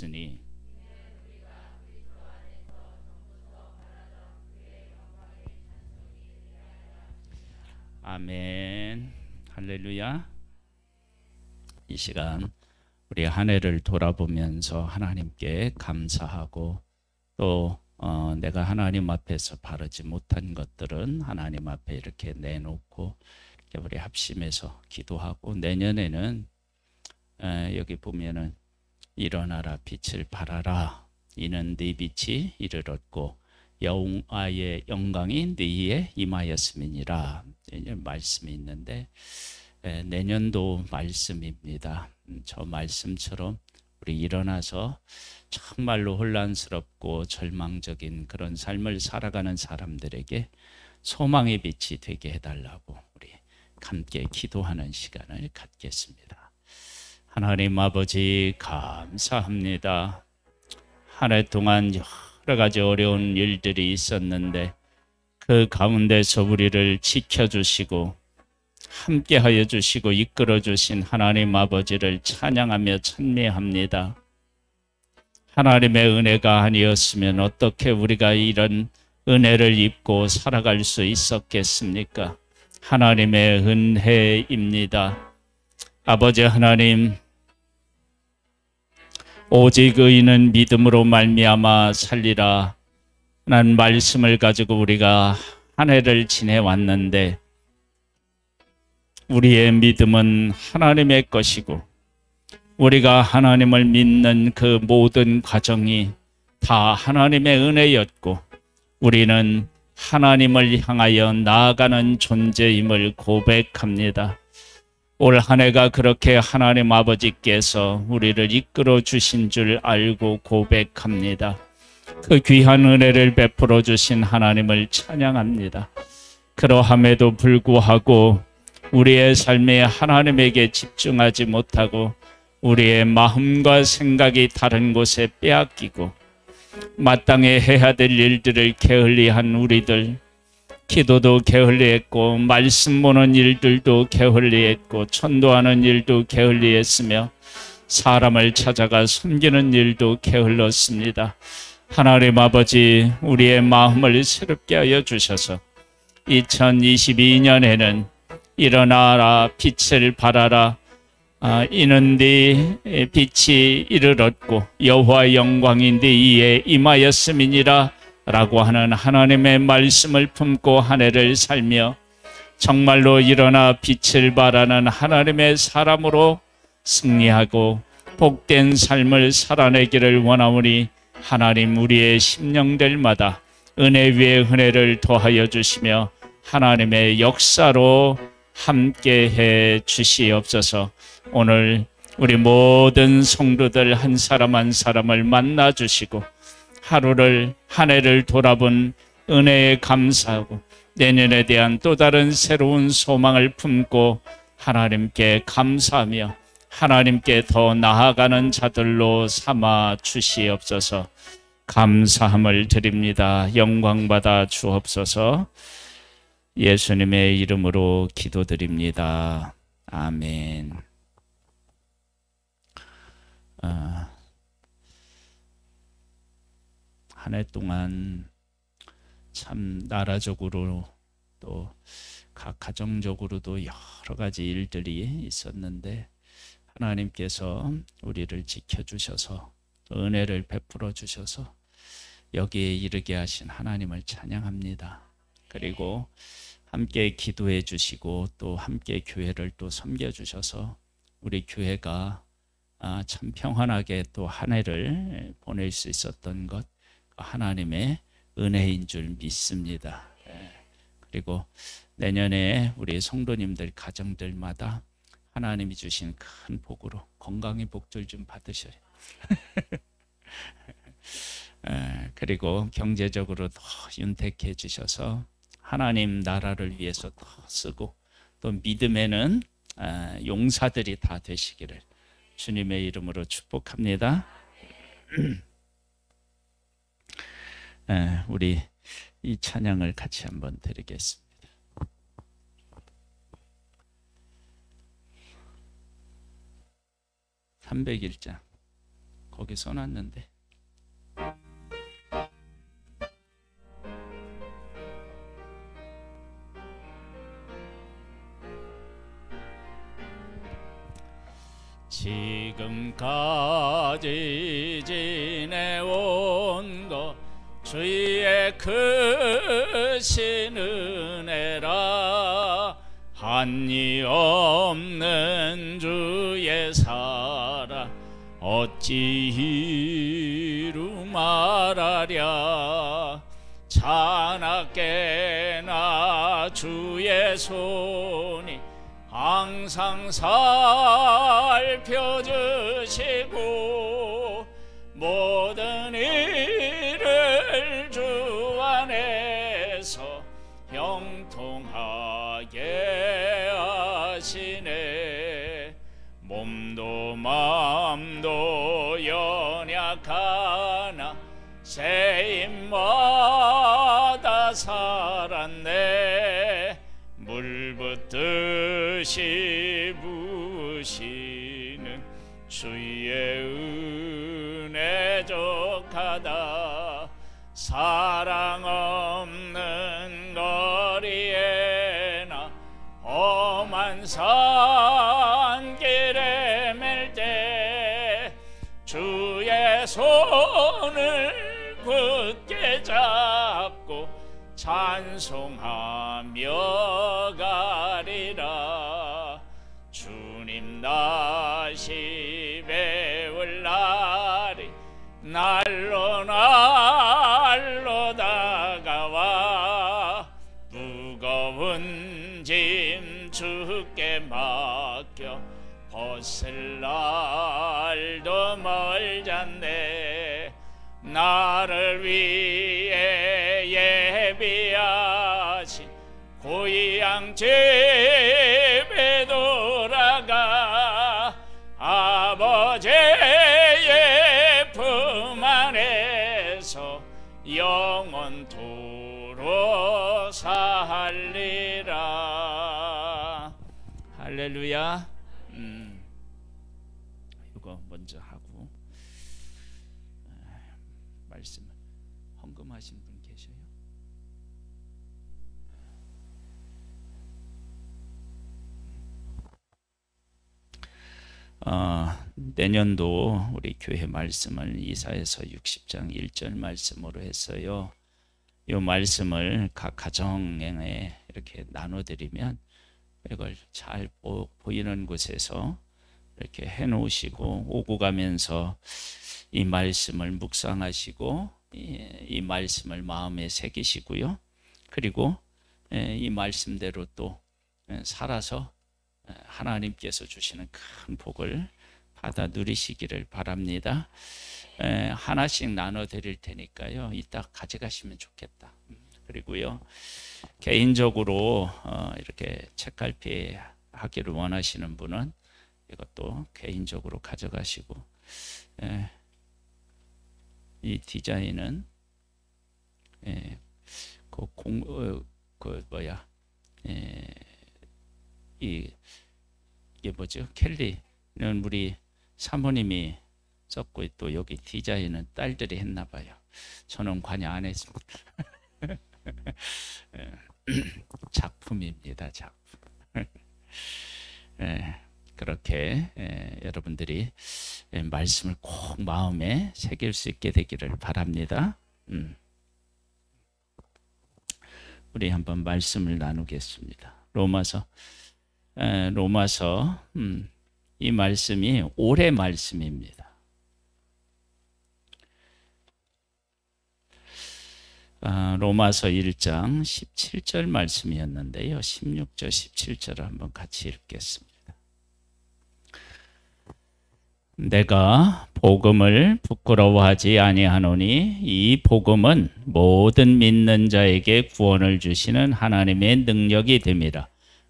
하셨으니 아멘. 할렐루야. 이 시간 우리 한 해를 돌아보면서 하나님께 감사하고 또 내가 하나님 앞에서 바르지 못한 것들은 하나님 앞에 이렇게 내놓고 이렇게 우리 합심해서 기도하고, 내년에는 여기 보면은 일어나라 빛을 발하라 이는 네 빛이 이르렀고 여호와의 영광이 네 위에 임하였음이니라. 내년 말씀이 있는데 내년도 말씀입니다. 저 말씀처럼 우리 일어나서 정말로 혼란스럽고 절망적인 그런 삶을 살아가는 사람들에게 소망의 빛이 되게 해달라고 우리 함께 기도하는 시간을 갖겠습니다. 하나님 아버지, 감사합니다. 한 해 동안 여러 가지 어려운 일들이 있었는데 그 가운데서 우리를 지켜주시고 함께하여 주시고 이끌어 주신 하나님 아버지를 찬양하며 찬미합니다. 하나님의 은혜가 아니었으면 어떻게 우리가 이런 은혜를 입고 살아갈 수 있었겠습니까? 하나님의 은혜입니다. 아버지 하나님, 오직 의인은 믿음으로 말미암아 살리라 라는 말씀을 가지고 우리가 한 해를 지내왔는데, 우리의 믿음은 하나님의 것이고 우리가 하나님을 믿는 그 모든 과정이 다 하나님의 은혜였고 우리는 하나님을 향하여 나아가는 존재임을 고백합니다. 올 한 해가 그렇게 하나님 아버지께서 우리를 이끌어 주신 줄 알고 고백합니다. 그 귀한 은혜를 베풀어 주신 하나님을 찬양합니다. 그러함에도 불구하고 우리의 삶에 하나님에게 집중하지 못하고 우리의 마음과 생각이 다른 곳에 빼앗기고 마땅히 해야 될 일들을 게을리한 우리들, 기도도 게을리했고 말씀 보는 일들도 게을리했고 전도하는 일도 게을리했으며 사람을 찾아가 섬기는 일도 게을렀습니다. 하나님 아버지, 우리의 마음을 새롭게 하여 주셔서 2022년에는 일어나라 빛을 발하라 이는 네 빛이 이르렀고 여호와의 영광이 네 위에 임하였음이니라 라고 하는 하나님의 말씀을 품고 한 해를 살며 정말로 일어나 빛을 발하는 하나님의 사람으로 승리하고 복된 삶을 살아내기를 원하오니 하나님, 우리의 심령들마다 은혜 위에 은혜를 더하여 주시며 하나님의 역사로 함께해 주시옵소서. 오늘 우리 모든 성도들 한 사람 한 사람을 만나 주시고 하루를, 한 해를 돌아본 은혜에 감사하고 내년에 대한 또 다른 새로운 소망을 품고 하나님께 감사하며 하나님께 더 나아가는 자들로 삼아 주시옵소서. 감사함을 드립니다. 영광 받아 주옵소서. 예수님의 이름으로 기도드립니다. 아멘. 한 해 동안 참 나라적으로 또 각 가정적으로도 여러 가지 일들이 있었는데 하나님께서 우리를 지켜주셔서 은혜를 베풀어 주셔서 여기에 이르게 하신 하나님을 찬양합니다. 그리고 함께 기도해 주시고 또 함께 교회를 또 섬겨 주셔서 우리 교회가 참 평안하게 또 한 해를 보낼 수 있었던 것, 하나님의 은혜인 줄 믿습니다. 그리고 내년에 우리 성도님들 가정들마다 하나님이 주신 큰 복으로 건강의 복들 좀 받으셔요. 그리고 경제적으로 더 윤택해 주셔서 하나님 나라를 위해서 더 쓰고 또 믿음에는 용사들이 다 되시기를 주님의 이름으로 축복합니다. 우리 이 찬양을 같이 한번 드리겠습니다. (301장) 거기 써놨는데. 지금까지 지내온 것 주의 크신 은혜라. 한이 없는 주의 사랑 어찌 이루 말하랴. 자나깨나 주의 손이 항상 살펴주시고 모든 일을 주 안에서 형통하게 하시네. 몸도 마음도 연약하나 새임마다 살았네. 물 붓듯이 부으시는 주의 은혜 족하다. 사랑 없는 거리에나 험한 산길에 맬 때 주의 손을 굳게 잡고 찬송하며 가리라. 주님 다시 배울 날이 날로 날로 다가와. 무거운 짐 주께 맡겨 벗을 날도 멀잖네. 나를 위해 예비하신 고향 집에 돌아가 아버지의 품 안에서 영원토록 살리라. 할렐루야. 이거 먼저 하고 말씀 헌금하신 분 계셔요? 내년도 우리 교회 말씀을 이사야서 60장 1절 말씀으로 했어요. 이 말씀을 각 가정에 이렇게 나눠드리면 이걸 잘 보이는 곳에서 이렇게 해놓으시고 오고 가면서 이 말씀을 묵상하시고 이 말씀을 마음에 새기시고요. 그리고 이 말씀대로 또 살아서 하나님께서 주시는 큰 복을 받아 누리시기를 바랍니다. 하나씩 나눠 드릴 테니까요. 이따 가져가시면 좋겠다. 그리고요, 개인적으로 이렇게 책갈피 하기를 원하시는 분은 이것도 개인적으로 가져가시고, 이 디자인은 이게 뭐죠? 켈리는 우리 사모님이 썼고 또 여기 디자인은 딸들이 했나 봐요. 저는 관여 안 했습니다. 작품입니다. 작품. 그렇게 여러분들이 말씀을 꼭 마음에 새길 수 있게 되기를 바랍니다. 우리 한번 말씀을 나누겠습니다. 로마서 이 말씀이 올해 말씀입니다. 로마서 1장 17절 말씀이었는데요. 16절 17절을 한번 같이 읽겠습니다. 내가 복음을 부끄러워하지 아니하노니 이 복음은 모든 믿는 자에게 구원을 주시는 하나님의 능력이 됨이라.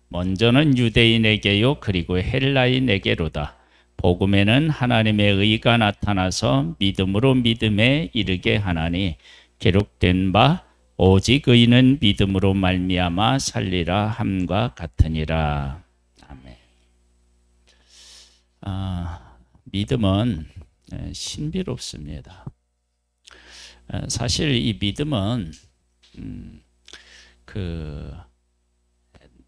먼저는 유대인에게요 그리고 헬라인에게로다. 복음에는 하나님의 의가 나타나서 믿음으로 믿음에 이르게 하나니 기록된 바 오직 의인은 믿음으로 말미암아 살리라 함과 같으니라. 아멘. 믿음은 신비롭습니다. 사실 이 믿음은 그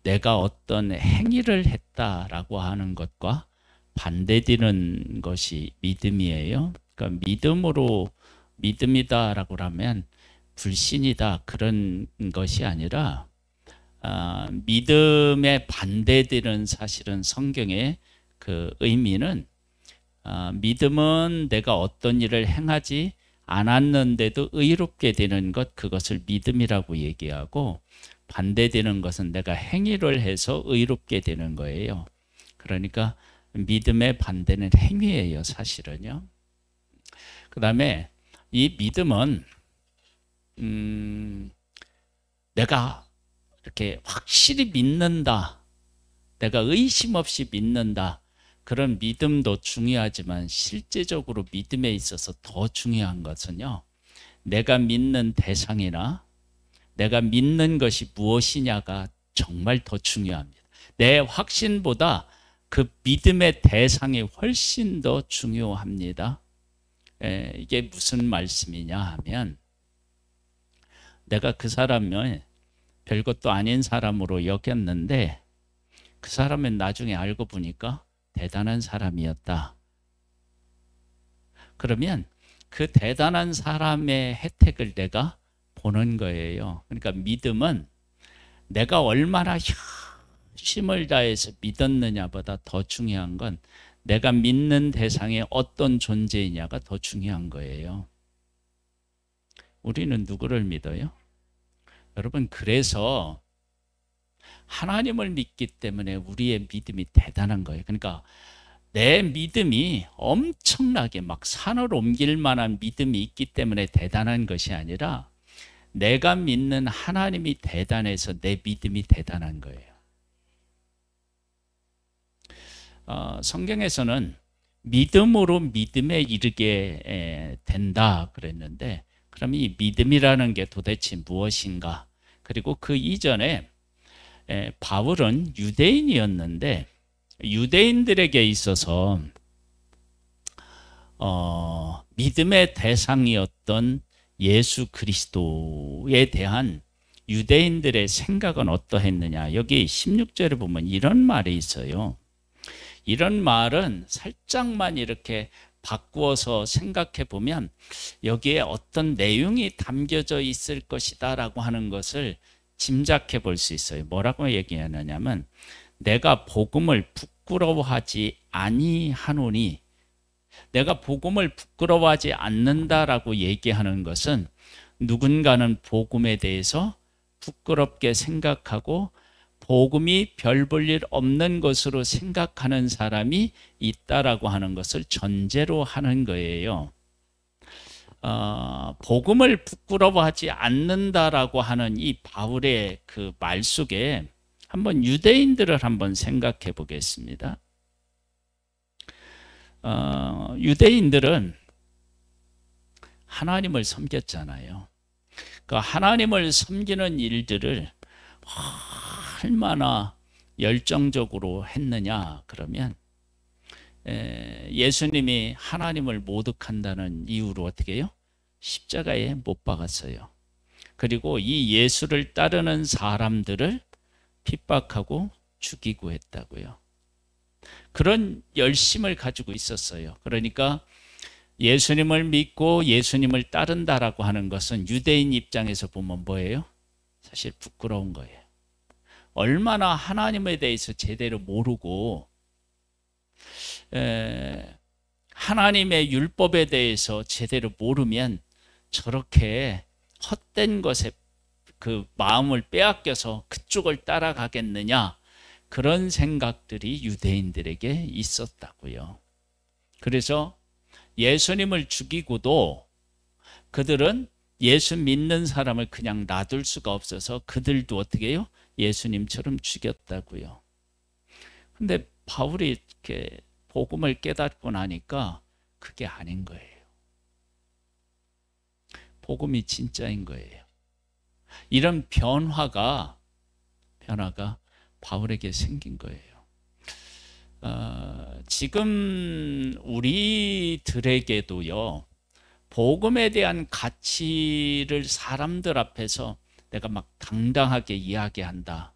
내가 어떤 행위를 했다라고 하는 것과 반대되는 것이 믿음이에요. 그러니까 믿음으로 믿음이다라고 하면 불신이다 그런 것이 아니라 믿음에 반대되는 사실은 성경의 그 의미는 믿음은 내가 어떤 일을 행하지 않았는데도 의롭게 되는 것, 그것을 믿음이라고 얘기하고, 반대되는 것은 내가 행위를 해서 의롭게 되는 거예요. 그러니까 믿음의 반대는 행위예요, 사실은요. 그 다음에 이 믿음은 내가 이렇게 확실히 믿는다, 내가 의심 없이 믿는다, 그런 믿음도 중요하지만 실제적으로 믿음에 있어서 더 중요한 것은요, 내가 믿는 대상이나 내가 믿는 것이 무엇이냐가 정말 더 중요합니다. 내 확신보다 그 믿음의 대상이 훨씬 더 중요합니다. 이게 무슨 말씀이냐 하면, 내가 그 사람을 별것도 아닌 사람으로 여겼는데 그 사람은 나중에 알고 보니까 대단한 사람이었다. 그러면 그 대단한 사람의 혜택을 내가 보는 거예요. 그러니까 믿음은 내가 얼마나 힘을 다해서 믿었느냐보다 더 중요한 건 내가 믿는 대상이 어떤 존재이냐가 더 중요한 거예요. 우리는 누구를 믿어요? 여러분, 그래서 하나님을 믿기 때문에 우리의 믿음이 대단한 거예요. 그러니까 내 믿음이 엄청나게 막 산을 옮길 만한 믿음이 있기 때문에 대단한 것이 아니라 내가 믿는 하나님이 대단해서 내 믿음이 대단한 거예요. 성경에서는 믿음으로 믿음에 이르게 된다 그랬는데, 그럼 이 믿음이라는 게 도대체 무엇인가? 그리고 그 이전에 바울은 유대인이었는데 유대인들에게 있어서 믿음의 대상이었던 예수 그리스도에 대한 유대인들의 생각은 어떠했느냐. 여기 16절에 보면 이런 말이 있어요. 이런 말은 살짝만 이렇게 바꾸어서 생각해 보면 여기에 어떤 내용이 담겨져 있을 것이다 라고 하는 것을 짐작해 볼 수 있어요. 뭐라고 얘기하느냐면, 내가 복음을 부끄러워하지 아니하노니, 내가 복음을 부끄러워하지 않는다라고 얘기하는 것은 누군가는 복음에 대해서 부끄럽게 생각하고 복음이 별 볼 일 없는 것으로 생각하는 사람이 있다라고 하는 것을 전제로 하는 거예요. 복음을 부끄러워하지 않는다라고 하는 이 바울의 그 말 속에 한번 유대인들을 한번 생각해 보겠습니다. 유대인들은 하나님을 섬겼잖아요. 그 하나님을 섬기는 일들을 얼마나 열정적으로 했느냐 그러면, 예수님이 하나님을 모독한다는 이유로 어떻게 해요? 십자가에 못 박았어요. 그리고 이 예수를 따르는 사람들을 핍박하고 죽이고 했다고요. 그런 열심을 가지고 있었어요. 그러니까 예수님을 믿고 예수님을 따른다라고 하는 것은 유대인 입장에서 보면 뭐예요? 사실 부끄러운 거예요. 얼마나 하나님에 대해서 제대로 모르고 하나님의 율법에 대해서 제대로 모르면 저렇게 헛된 것에 그 마음을 빼앗겨서 그쪽을 따라가겠느냐, 그런 생각들이 유대인들에게 있었다고요. 그래서 예수님을 죽이고도 그들은 예수 믿는 사람을 그냥 놔둘 수가 없어서 그들도 어떻게 해요? 예수님처럼 죽였다고요. 근데 바울이 이렇게 복음을 깨닫고 나니까 그게 아닌 거예요. 복음이 진짜인 거예요. 이런 변화가 바울에게 생긴 거예요. 지금 우리들에게도요, 복음에 대한 가치를 사람들 앞에서 내가 막 당당하게 이야기한다.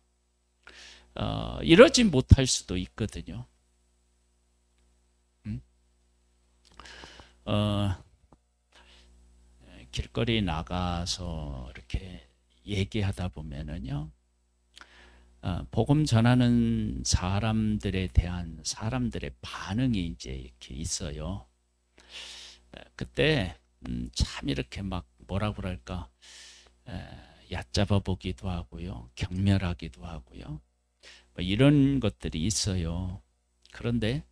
이러지 못할 수도 있거든요. 길거리 나가서 이렇게 얘기하다 보면은요, 복음 전하는 사람들에 대한 사람들의 반응이 이제 이렇게 있어요. 그때 참 이렇게 막 뭐라 그럴까, 얕잡아 보기도 하고요, 경멸하기도 하고요, 뭐 이런 것들이 있어요. 그런데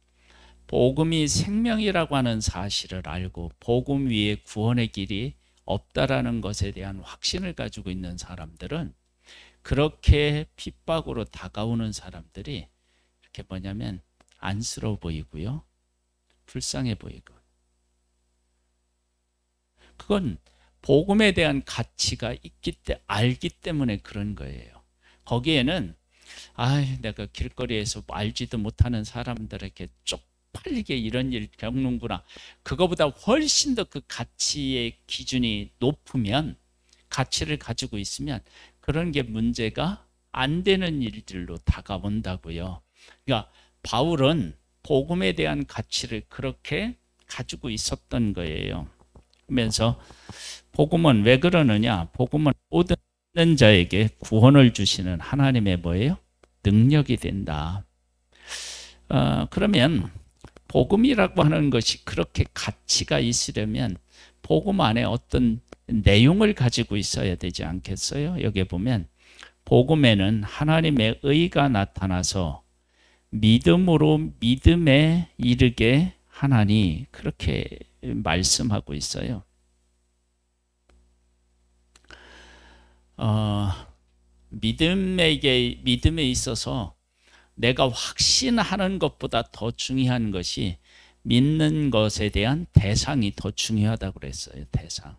복음이 생명이라고 하는 사실을 알고 복음 위에 구원의 길이 없다라는 것에 대한 확신을 가지고 있는 사람들은, 그렇게 핍박으로 다가오는 사람들이 이렇게 뭐냐면 안쓰러워 보이고요, 불쌍해 보이고, 그건 복음에 대한 가치가 알기 때문에 그런 거예요. 거기에는 내가 길거리에서 알지도 못하는 사람들에게 쪽팔리게 이런 일 겪는구나, 그거보다 훨씬 더 그 가치의 기준이 높으면, 가치를 가지고 있으면 그런 게 문제가 안 되는 일들로 다가온다고요. 그러니까 바울은 복음에 대한 가치를 그렇게 가지고 있었던 거예요. 그러면서 복음은 왜 그러느냐? 복음은 모든 자에게 구원을 주시는 하나님의 뭐예요? 능력이 된다. 그러면 복음이라고 하는 것이 그렇게 가치가 있으려면 복음 안에 어떤 내용을 가지고 있어야 되지 않겠어요? 여기 보면 복음에는 하나님의 의가 나타나서 믿음으로 믿음에 이르게 하나니, 그렇게 말씀하고 있어요. 믿음에 있어서 내가 확신하는 것보다 더 중요한 것이 믿는 것에 대한 대상이 더 중요하다고 그랬어요. 대상.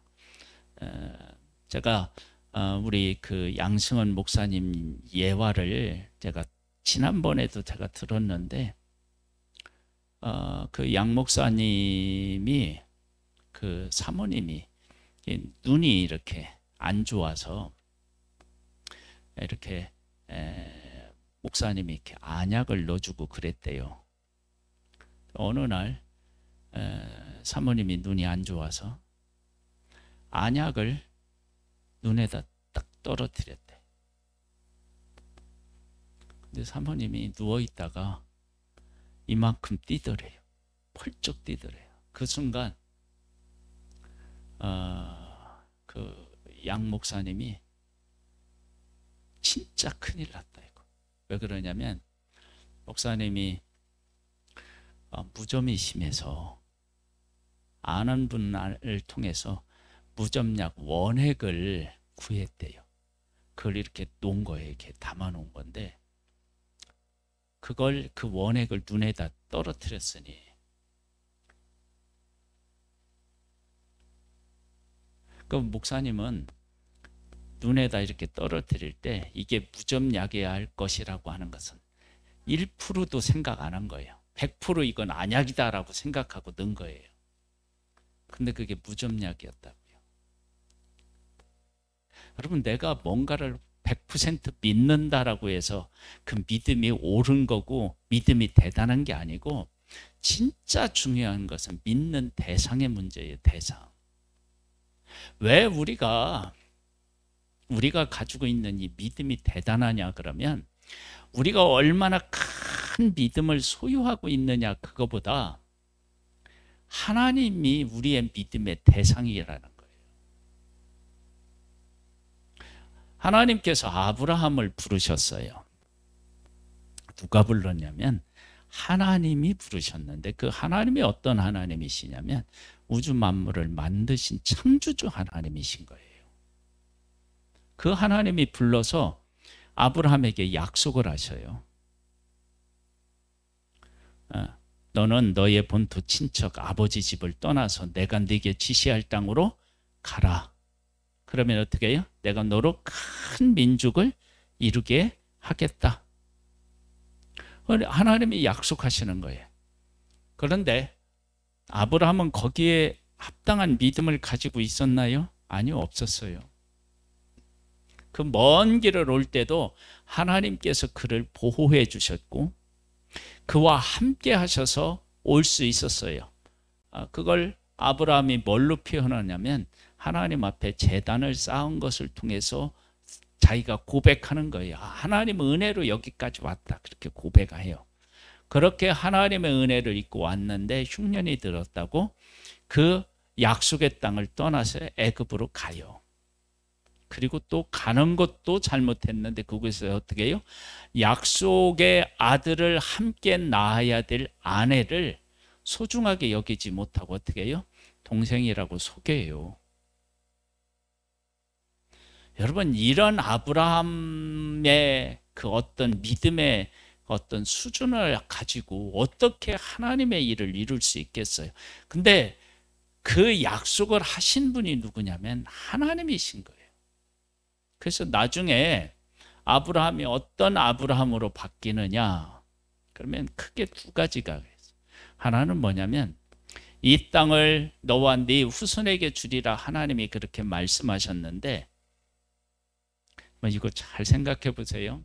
제가 우리 그 양승원 목사님 예화를 제가 지난번에도 제가 들었는데, 그 양 목사님이, 그 사모님이 눈이 이렇게 안 좋아서 이렇게 목사님이 이렇게 안약을 넣어주고 그랬대요. 어느 날 사모님이 눈이 안 좋아서 안약을 눈에다 딱 떨어뜨렸대. 근데 사모님이 누워있다가 이만큼 뛰더래요. 펄쩍 뛰더래요. 그 순간 그 양 목사님이 진짜 큰일 났다 이거. 왜 그러냐면 목사님이 무좀이 심해서 아는 분을 통해서 무좀약 원액을 구했대요. 그걸 이렇게 놓은 거예요. 이렇게 담아 놓은 건데, 그걸, 그 원액을 눈에다 떨어뜨렸으니, 그 목사님은 눈에다 이렇게 떨어뜨릴 때 이게 무좀약이어야 할 것이라고 하는 것은 1%도 생각 안 한 거예요. 100% 이건 안약이다라고 생각하고 넣은 거예요. 근데 그게 무좀약이었다고요. 여러분, 내가 뭔가를 100% 믿는다라고 해서 그 믿음이 옳은 거고 믿음이 대단한 게 아니고, 진짜 중요한 것은 믿는 대상의 문제예요. 대상. 왜 우리가 가지고 있는 이 믿음이 대단하냐 그러면, 우리가 얼마나 큰 믿음을 소유하고 있느냐, 그거보다 하나님이 우리의 믿음의 대상이라는 거예요. 하나님께서 아브라함을 부르셨어요. 누가 불렀냐면 하나님이 부르셨는데, 그 하나님이 어떤 하나님이시냐면 우주 만물을 만드신 창조주 하나님이신 거예요. 그 하나님이 불러서 아브라함에게 약속을 하셔요. 너는 너의 본토 친척 아버지 집을 떠나서 내가 네게 지시할 땅으로 가라. 그러면 어떻게 해요? 내가 너로 큰 민족을 이루게 하겠다. 하나님이 약속하시는 거예요. 그런데 아브라함은 거기에 합당한 믿음을 가지고 있었나요? 아니요, 없었어요. 그 먼 길을 올 때도 하나님께서 그를 보호해 주셨고 그와 함께 하셔서 올 수 있었어요. 그걸 아브라함이 뭘로 표현하냐면 하나님 앞에 제단을 쌓은 것을 통해서 자기가 고백하는 거예요. 하나님의 은혜로 여기까지 왔다. 그렇게 고백해요. 그렇게 하나님의 은혜를 입고 왔는데 흉년이 들었다고 그 약속의 땅을 떠나서 애굽으로 가요. 그리고 또 가는 것도 잘못했는데 그곳에서 어떻게 해요? 약속의 아들을 함께 낳아야 될 아내를 소중하게 여기지 못하고 어떻게 해요? 동생이라고 속여요. 여러분, 이런 아브라함의 그 어떤 믿음의 어떤 수준을 가지고 어떻게 하나님의 일을 이룰 수 있겠어요? 근데 그 약속을 하신 분이 누구냐면 하나님이신 거예요. 그래서 나중에 아브라함이 어떤 아브라함으로 바뀌느냐? 그러면 크게 두 가지가 있어요. 하나는 뭐냐면 이 땅을 너와 네 후손에게 주리라 하나님이 그렇게 말씀하셨는데 이거 잘 생각해 보세요.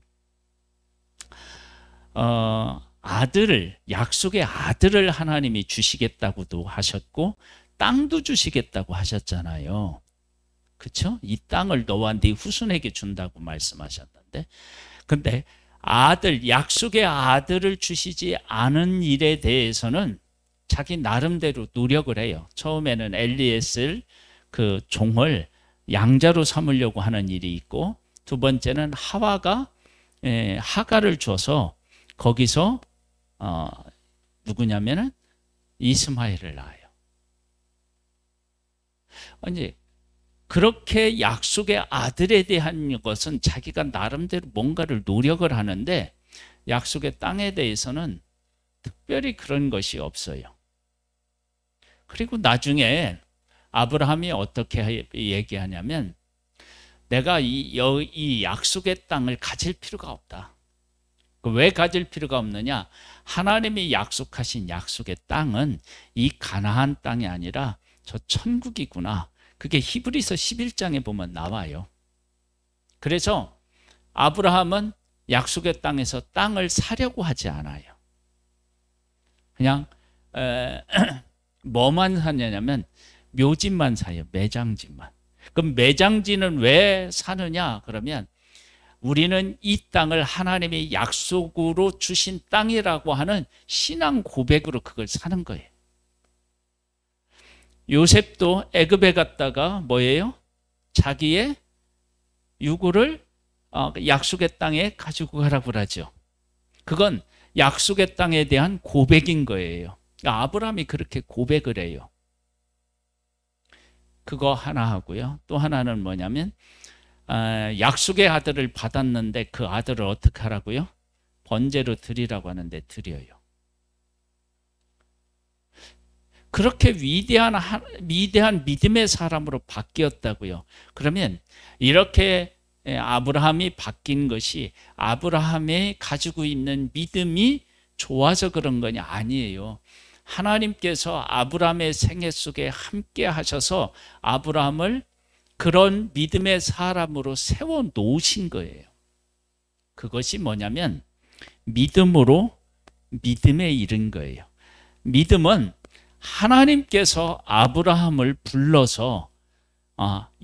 약속의 아들을 하나님이 주시겠다고도 하셨고 땅도 주시겠다고 하셨잖아요. 그렇죠? 이 땅을 너와 네 후손에게 준다고 말씀하셨는데 근데 약속의 아들을 주시지 않은 일에 대해서는 자기 나름대로 노력을 해요. 처음에는 엘리에셀 그 종을 양자로 삼으려고 하는 일이 있고 두 번째는 하가를 줘서 거기서 누구냐면은 이스마엘을 낳아요. 이제 그렇게 약속의 아들에 대한 것은 자기가 나름대로 뭔가를 노력을 하는데 약속의 땅에 대해서는 특별히 그런 것이 없어요. 그리고 나중에 아브라함이 어떻게 얘기하냐면 내가 이 약속의 땅을 가질 필요가 없다. 왜 가질 필요가 없느냐? 하나님이 약속하신 약속의 땅은 이 가나안 땅이 아니라 저 천국이구나. 그게 히브리서 11장에 보면 나와요. 그래서 아브라함은 약속의 땅에서 땅을 사려고 하지 않아요. 그냥 뭐만 사냐면 묘집만 사요. 매장지만. 그럼 매장지는 왜 사느냐? 그러면 우리는 이 땅을 하나님의 약속으로 주신 땅이라고 하는 신앙 고백으로 그걸 사는 거예요. 요셉도 애굽에 갔다가 뭐예요? 자기의 유고를 약속의 땅에 가지고 가라고 그러죠. 그건 약속의 땅에 대한 고백인 거예요. 그러니까 아브라함이 그렇게 고백을 해요. 그거 하나 하고요. 또 하나는 뭐냐면 약속의 아들을 받았는데 그 아들을 어떻게 하라고요? 번제로 드리라고 하는데 드려요. 그렇게 위대한 믿음의 사람으로 바뀌었다고요. 그러면 이렇게 아브라함이 바뀐 것이 아브라함이 가지고 있는 믿음이 좋아서 그런 거냐? 아니에요. 하나님께서 아브라함의 생애 속에 함께 하셔서 아브라함을 그런 믿음의 사람으로 세워 놓으신 거예요. 그것이 뭐냐면 믿음으로 믿음에 이른 거예요. 믿음은 하나님께서 아브라함을 불러서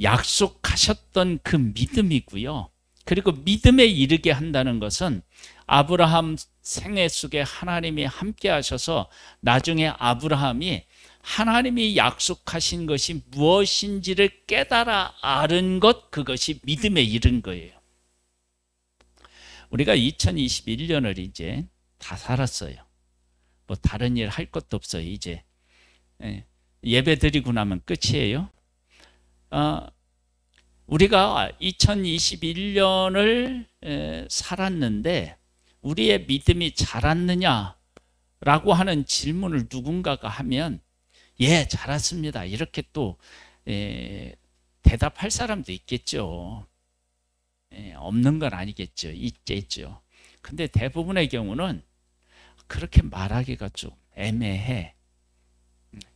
약속하셨던 그 믿음이고요. 그리고 믿음에 이르게 한다는 것은 아브라함 생애 속에 하나님이 함께 하셔서 나중에 아브라함이 하나님이 약속하신 것이 무엇인지를 깨달아 아는 것, 그것이 믿음에 이른 거예요. 우리가 2021년을 이제 다 살았어요. 뭐 다른 일 할 것도 없어요. 이제 예배 드리고 나면 끝이에요. 우리가 2021년을 살았는데 우리의 믿음이 자랐느냐라고 하는 질문을 누군가가 하면 예, 자랐습니다. 이렇게 또 대답할 사람도 있겠죠. 없는 건 아니겠죠. 있겠죠. 근데 대부분의 경우는 그렇게 말하기가 좀 애매해.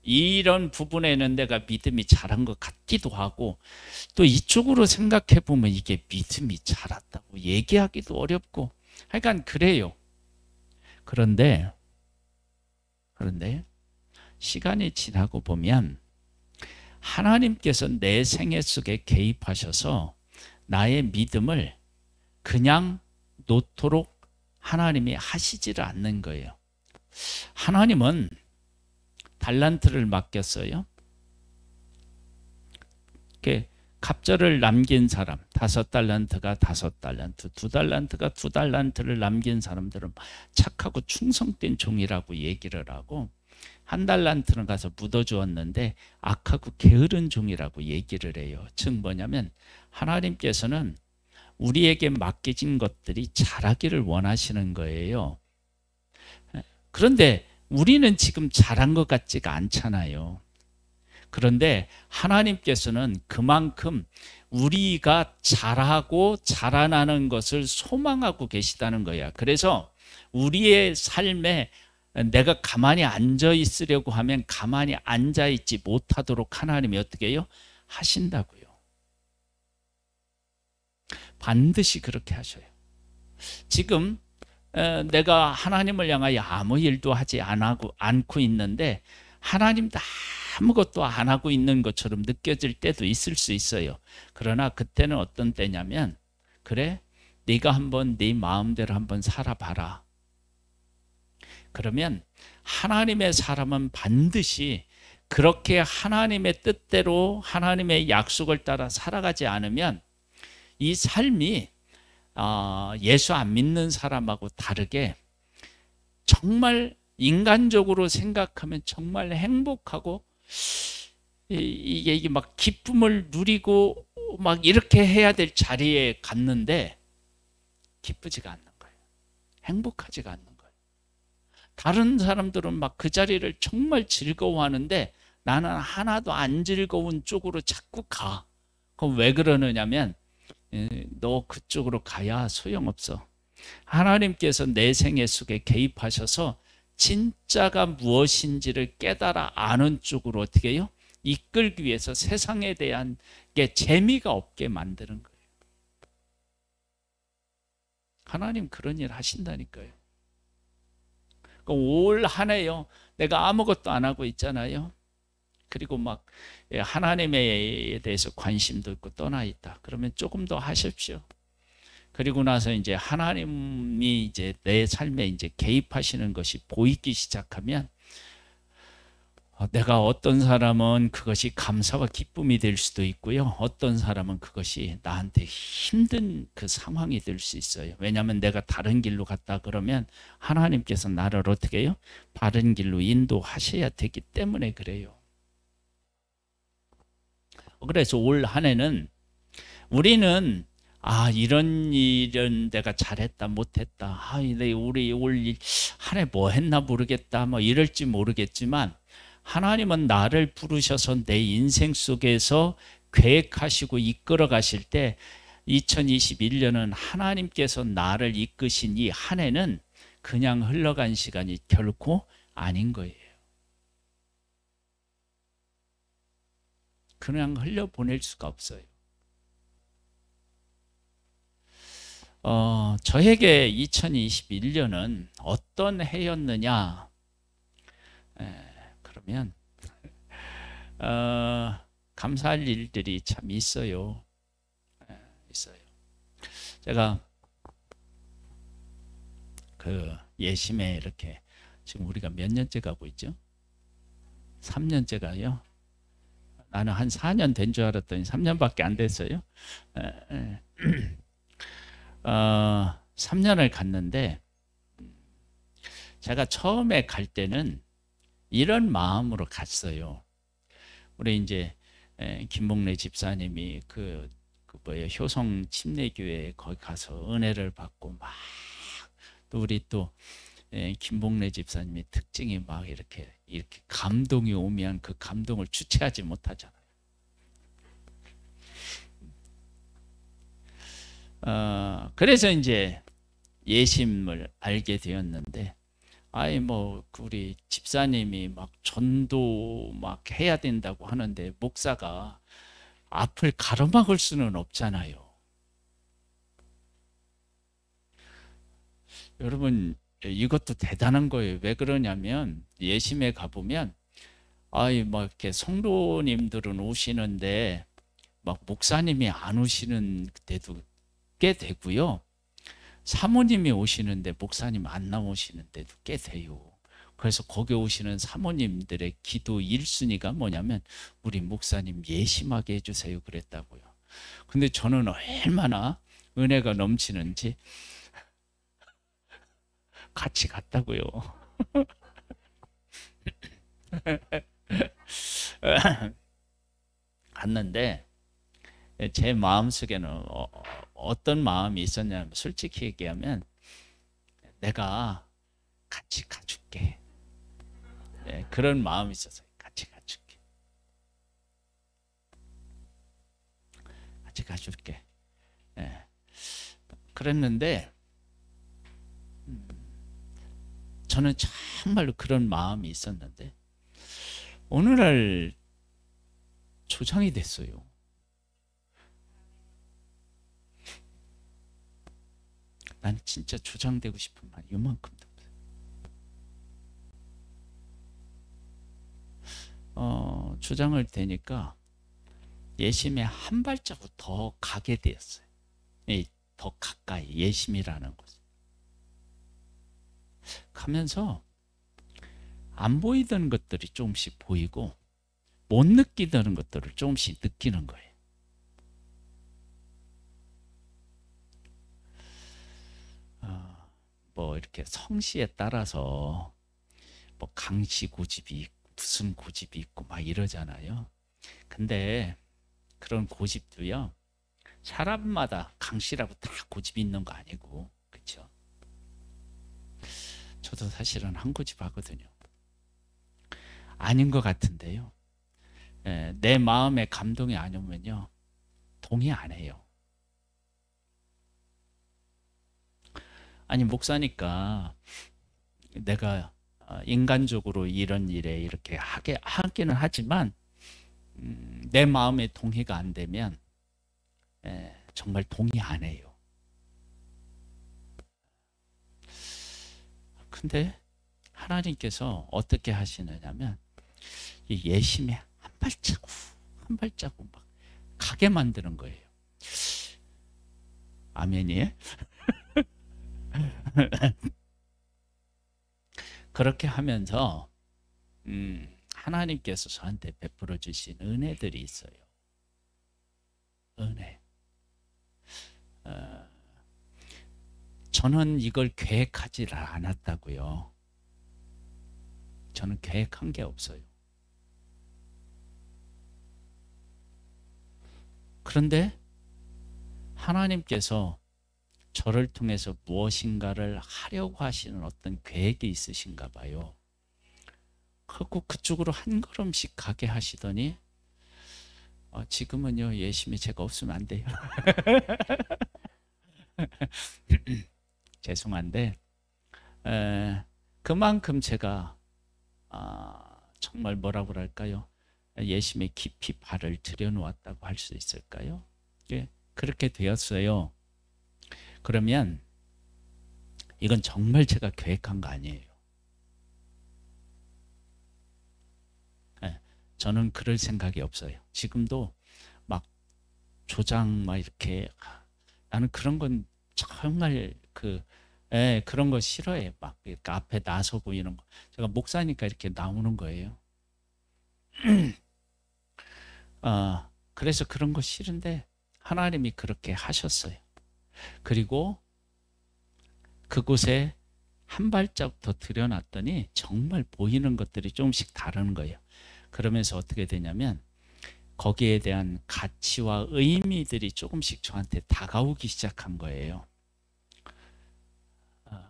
이런 부분에는 내가 믿음이 자란 것 같기도 하고, 또 이쪽으로 생각해 보면 이게 믿음이 자랐다고 얘기하기도 어렵고, 하여간 그래요. 그런데 시간이 지나고 보면 하나님께서 내 생애 속에 개입하셔서 나의 믿음을 그냥 놓도록 하나님이 하시지를 않는 거예요. 하나님은 달란트를 맡겼어요. 갑절을 남긴 사람, 5달란트가 5달란트, 2달란트가 2달란트를 남긴 사람들은 착하고 충성된 종이라고 얘기를 하고, 1달란트는 가서 묻어주었는데 악하고 게으른 종이라고 얘기를 해요. 즉 뭐냐면 하나님께서는 우리에게 맡겨진 것들이 자라기를 원하시는 거예요. 그런데 우리는 지금 자란 것 같지가 않잖아요. 그런데 하나님께서는 그만큼 우리가 자라고 자라나는 것을 소망하고 계시다는 거야. 그래서 우리의 삶에 내가 가만히 앉아 있으려고 하면 가만히 앉아 있지 못하도록 하나님이 어떻게 해요? 하신다고요. 반드시 그렇게 하셔요. 지금 내가 하나님을 향하여 아무 일도 하지 않고 있는데 하나님도 아무것도 안 하고 있는 것처럼 느껴질 때도 있을 수 있어요. 그러나 그때는 어떤 때냐면, 그래, 네가 한번 네 마음대로 한번 살아봐라. 그러면 하나님의 사람은 반드시 그렇게 하나님의 뜻대로 하나님의 약속을 따라 살아가지 않으면 이 삶이 예수 안 믿는 사람하고 다르게 정말 인간적으로 생각하면 정말 행복하고 이게 막 기쁨을 누리고 막 이렇게 해야 될 자리에 갔는데 기쁘지가 않는 거예요. 행복하지가 않는 거예요. 다른 사람들은 막 그 자리를 정말 즐거워하는데 나는 하나도 안 즐거운 쪽으로 자꾸 가. 그럼 왜 그러느냐면 너 그쪽으로 가야 소용없어. 하나님께서 내 생애 속에 개입하셔서 진짜가 무엇인지를 깨달아 아는 쪽으로 어떻게 해요? 이끌기 위해서 세상에 대한 게 재미가 없게 만드는 거예요. 하나님 그런 일 하신다니까요. 올 한 해요. 내가 아무것도 안 하고 있잖아요. 그리고 막 하나님에 대해서 관심도 있고 떠나 있다. 그러면 조금 더 하십시오. 그리고 나서 이제 하나님이 이제 내 삶에 이제 개입하시는 것이 보이기 시작하면 내가 어떤 사람은 그것이 감사와 기쁨이 될 수도 있고요. 어떤 사람은 그것이 나한테 힘든 그 상황이 될 수 있어요. 왜냐하면 내가 다른 길로 갔다 그러면 하나님께서 나를 어떻게 해요? 바른 길로 인도하셔야 되기 때문에 그래요. 그래서 올 한 해는 우리는 이런 일은 내가 잘했다 못했다, 우리 올 한 해 뭐 했나 모르겠다, 뭐 이럴지 모르겠지만 하나님은 나를 부르셔서 내 인생 속에서 계획하시고 이끌어 가실 때 2021년은 하나님께서 나를 이끄신 이 한 해는 그냥 흘러간 시간이 결코 아닌 거예요. 그냥 흘려보낼 수가 없어요. 저에게 2021년은 어떤 해였느냐? 그러면 감사할 일들이 참 있어요. 있어요. 제가 그 예심에 이렇게 지금 우리가 몇 년째 가고 있죠? 3년째 가요. 나는 한 4년 된 줄 알았더니 3년밖에 안 됐어요. 3년을 갔는데 제가 처음에 갈 때는 이런 마음으로 갔어요. 우리 이제 김봉래 집사님이 효성 침례교회 거기 가서 은혜를 받고 막 또 우리 또 김봉래 집사님의 특징이 막 이렇게 감동이 오면 그 감동을 주체하지 못하잖아요. 그래서 이제 예심을 알게 되었는데 아이 뭐 우리 집사님이 막 전도 막 해야 된다고 하는데 목사가 앞을 가로막을 수는 없잖아요. 여러분 이것도 대단한 거예요. 왜 그러냐면 예심에 가보면 아이 막 이렇게 성도님들은 오시는데 막 목사님이 안 오시는 때도 꽤 되고요. 사모님이 오시는데 목사님 안 나오시는 때도 꽤 돼요. 그래서 거기 오시는 사모님들의 기도 1순위가 뭐냐면 우리 목사님 예심하게 해주세요 그랬다고요. 근데 저는 얼마나 은혜가 넘치는지 같이 갔다고요. 갔는데 제 마음속에는 어떤 마음이 있었냐면 솔직히 얘기하면 내가 같이 가줄게. 네, 그런 마음이 있어서 같이 가줄게. 같이 가줄게. 네. 그랬는데 저는 정말로 그런 마음이 있었는데 어느 날 조장이 됐어요. 난 진짜 조장되고 싶은 말이 이만큼도 없어요. 조장을 되니까 예심에 한 발자국 더 가게 되었어요. 더 가까이 예심이라는 곳 가면서 안 보이던 것들이 조금씩 보이고 못 느끼던 것들을 조금씩 느끼는 거예요. 뭐 이렇게 성씨에 따라서 뭐 강씨 고집이 있고 무슨 고집이 있고 막 이러잖아요. 근데 그런 고집도요 사람마다 강씨라고 다 고집이 있는 거 아니고, 그렇죠? 저도 사실은 한 고집 하거든요. 아닌 것 같은데요. 내 마음에 감동이 안 오면요 동의 안 해요. 아니 목사니까 내가 인간적으로 이런 일에 이렇게 하기는 하지만 내 마음에 동의가 안 되면 정말 동의 안 해요. 근데 하나님께서 어떻게 하시느냐면 이 예심에 한 발자국 한 발자국 막 가게 만드는 거예요. 아멘이에요? 그렇게 하면서 하나님께서 저한테 베풀어 주신 은혜들이 있어요. 은혜. 저는 이걸 계획하지 않았다고요. 저는 계획한 게 없어요. 그런데 하나님께서 저를 통해서 무엇인가를 하려고 하시는 어떤 계획이 있으신가 봐요. 꼭 그쪽으로 한 걸음씩 가게 하시더니 지금은요 예심이 제가 없으면 안 돼요. 죄송한데 그만큼 제가 정말 뭐라고 그럴까요? 예심에 깊이 발을 들여놓았다고 할 수 있을까요? 예, 그렇게 되었어요. 그러면 이건 정말 제가 계획한 거 아니에요. 저는 그럴 생각이 없어요. 지금도 막 조장 막 이렇게 나는 그런 건 정말 그런 거 싫어해. 막 이렇게 앞에 나서 보이는 거. 제가 목사니까 이렇게 나오는 거예요. 그래서 그런 거 싫은데 하나님이 그렇게 하셨어요. 그리고 그곳에 한 발자국 더 들여놨더니 정말 보이는 것들이 조금씩 다른 거예요. 그러면서 어떻게 되냐면 거기에 대한 가치와 의미들이 조금씩 저한테 다가오기 시작한 거예요.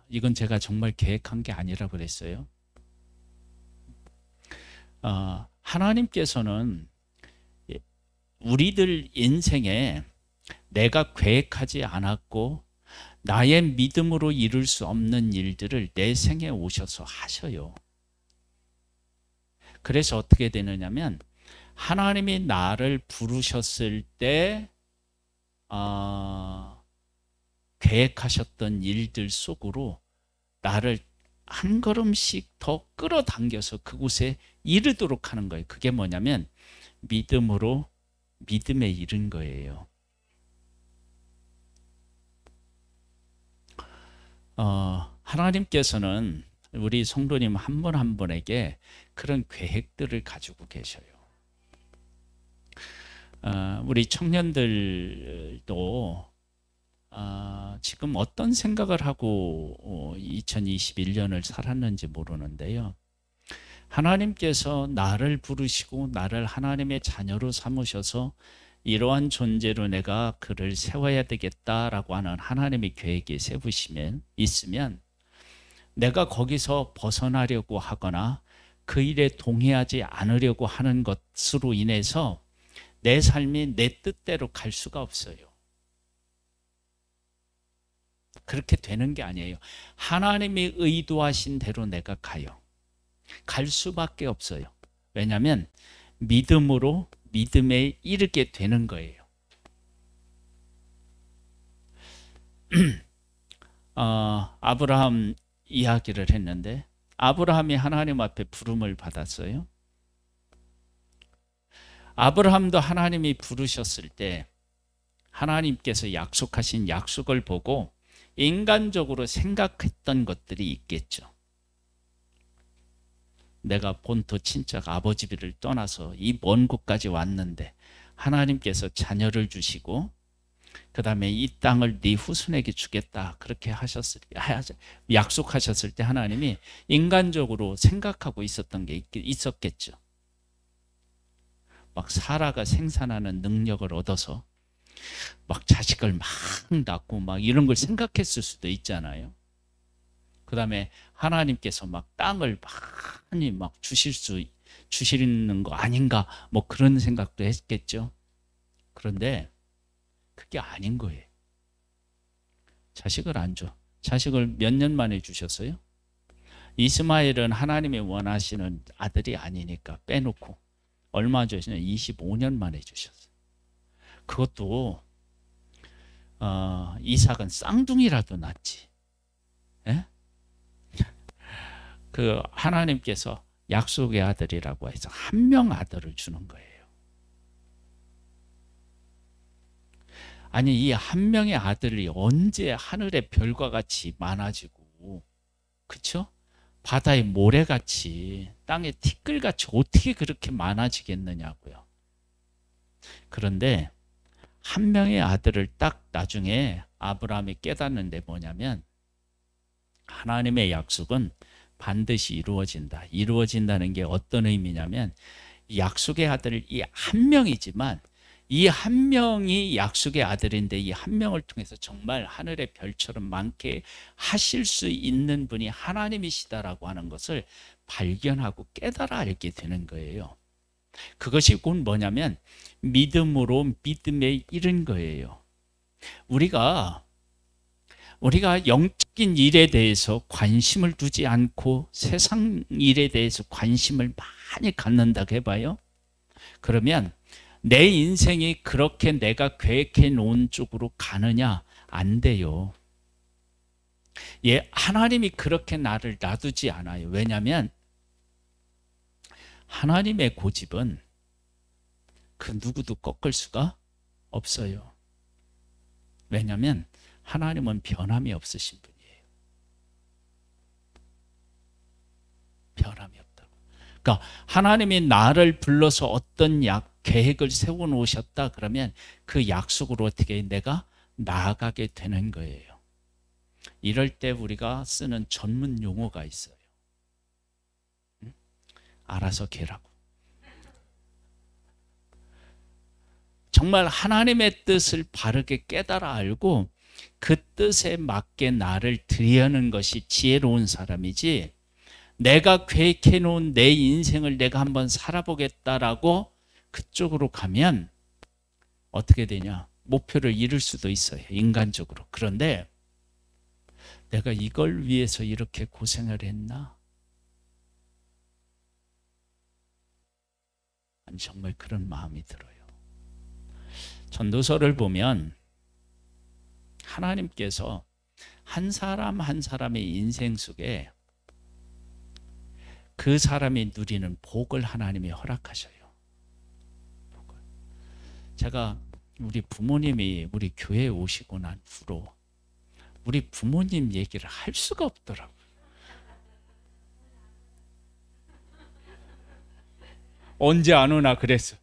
이건 제가 정말 계획한 게 아니라고 그랬어요. 하나님께서는 우리들 인생에 내가 계획하지 않았고 나의 믿음으로 이룰 수 없는 일들을 내 생에 오셔서 하셔요. 그래서 어떻게 되느냐면 하나님이 나를 부르셨을 때 계획하셨던 일들 속으로 나를 한 걸음씩 더 끌어당겨서 그곳에 이르도록 하는 거예요. 그게 뭐냐면 믿음으로 믿음에 이른 거예요. 하나님께서는 우리 성도님 한 분 한 분에게 그런 계획들을 가지고 계셔요. 우리 청년들도 지금 어떤 생각을 하고 2021년을 살았는지 모르는데요. 하나님께서 나를 부르시고 나를 하나님의 자녀로 삼으셔서 이러한 존재로 내가 그를 세워야 되겠다라고 하는 하나님의 계획이 있으면 내가 거기서 벗어나려고 하거나 그 일에 동의하지 않으려고 하는 것으로 인해서 내 삶이 내 뜻대로 갈 수가 없어요. 그렇게 되는 게 아니에요. 하나님이 의도하신 대로 내가 가요. 갈 수밖에 없어요. 왜냐하면 믿음으로 믿음에 이르게 되는 거예요. 아브라함 이야기를 했는데 아브라함이 하나님 앞에 부름을 받았어요. 아브라함도 하나님이 부르셨을 때 하나님께서 약속하신 약속을 보고 인간적으로 생각했던 것들이 있겠죠. 내가 본토 친척 아버지 집을 떠나서 이 먼 곳까지 왔는데 하나님께서 자녀를 주시고 그 다음에 이 땅을 네 후손에게 주겠다 그렇게 약속하셨을 때 하나님이 인간적으로 생각하고 있었던 게 있었겠죠. 막 사라가 생산하는 능력을 얻어서 막 자식을 막 낳고 막 이런 걸 생각했을 수도 있잖아요. 그 다음에 하나님께서 막 땅을 많이 막 주시는 거 아닌가 뭐 그런 생각도 했겠죠. 그런데 그게 아닌 거예요. 자식을 안 줘. 자식을 몇 년 만에 주셨어요? 이스마엘은 하나님이 원하시는 아들이 아니니까 빼놓고 얼마 주시냐? 25년 만에 주셨어요. 그것도 이삭은 쌍둥이라도 낳지. 예? 그 하나님께서 약속의 아들이라고 해서 한 명 아들을 주는 거예요. 아니 이 한 명의 아들이 언제 하늘의 별과 같이 많아지고 그렇죠? 바다의 모래같이 땅의 티끌같이 어떻게 그렇게 많아지겠느냐고요. 그런데 한 명의 아들을 딱 나중에 아브라함이 깨닫는데 뭐냐면 하나님의 약속은 반드시 이루어진다. 이루어진다는 게 어떤 의미냐면 약속의 아들 이 한 명이지만 이 한 명이 약속의 아들인데 이 한 명을 통해서 정말 하늘의 별처럼 많게 하실 수 있는 분이 하나님이시다라고 하는 것을 발견하고 깨달아 알게 되는 거예요. 그것이 곧 뭐냐면 믿음으로 믿음에 이른 거예요. 우리가 영적인 일에 대해서 관심을 두지 않고 세상 일에 대해서 관심을 많이 갖는다고 해봐요. 그러면 내 인생이 그렇게 내가 계획해 놓은 쪽으로 가느냐? 안 돼요. 예, 하나님이 그렇게 나를 놔두지 않아요. 왜냐하면 하나님의 고집은 그 누구도 꺾을 수가 없어요. 왜냐하면 하나님은 변함이 없으신 분이에요. 변함이 없다고. 그러니까 하나님이 나를 불러서 어떤 계획을 세워놓으셨다 그러면 그 약속으로 어떻게 내가 나아가게 되는 거예요. 이럴 때 우리가 쓰는 전문 용어가 있어요. 알아서 개라고. 정말 하나님의 뜻을 바르게 깨달아 알고 그 뜻에 맞게 나를 드리려는 것이 지혜로운 사람이지, 내가 계획해 놓은 내 인생을 내가 한번 살아보겠다라고 그쪽으로 가면 어떻게 되냐? 목표를 잃을 수도 있어요, 인간적으로. 그런데 내가 이걸 위해서 이렇게 고생을 했나? 아니, 정말 그런 마음이 들어요. 전도서를 보면 하나님께서 한 사람 한 사람의 인생 속에 그 사람이 누리는 복을 하나님이 허락하셔요. 복을. 제가 우리 부모님이 우리 교회에 오시고 난 후로 우리 부모님 얘기를 할 수가 없더라고요. 언제 안 오나 그랬어.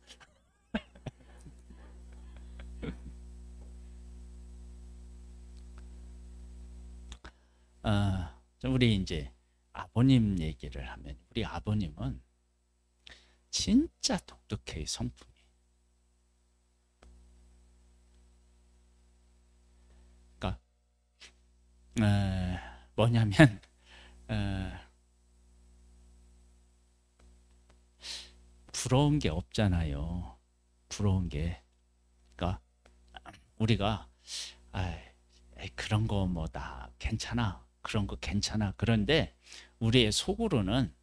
우리 이제 아버님 얘기를 하면 우리 아버님은 진짜 독특해요, 성품이. 그러니까 뭐냐면 부러운 게 없잖아요. 부러운 게. 그러니까 우리가 에이, 그런 거 뭐 다 괜찮아. 그런 거 괜찮아. 그런데 우리의 속으로는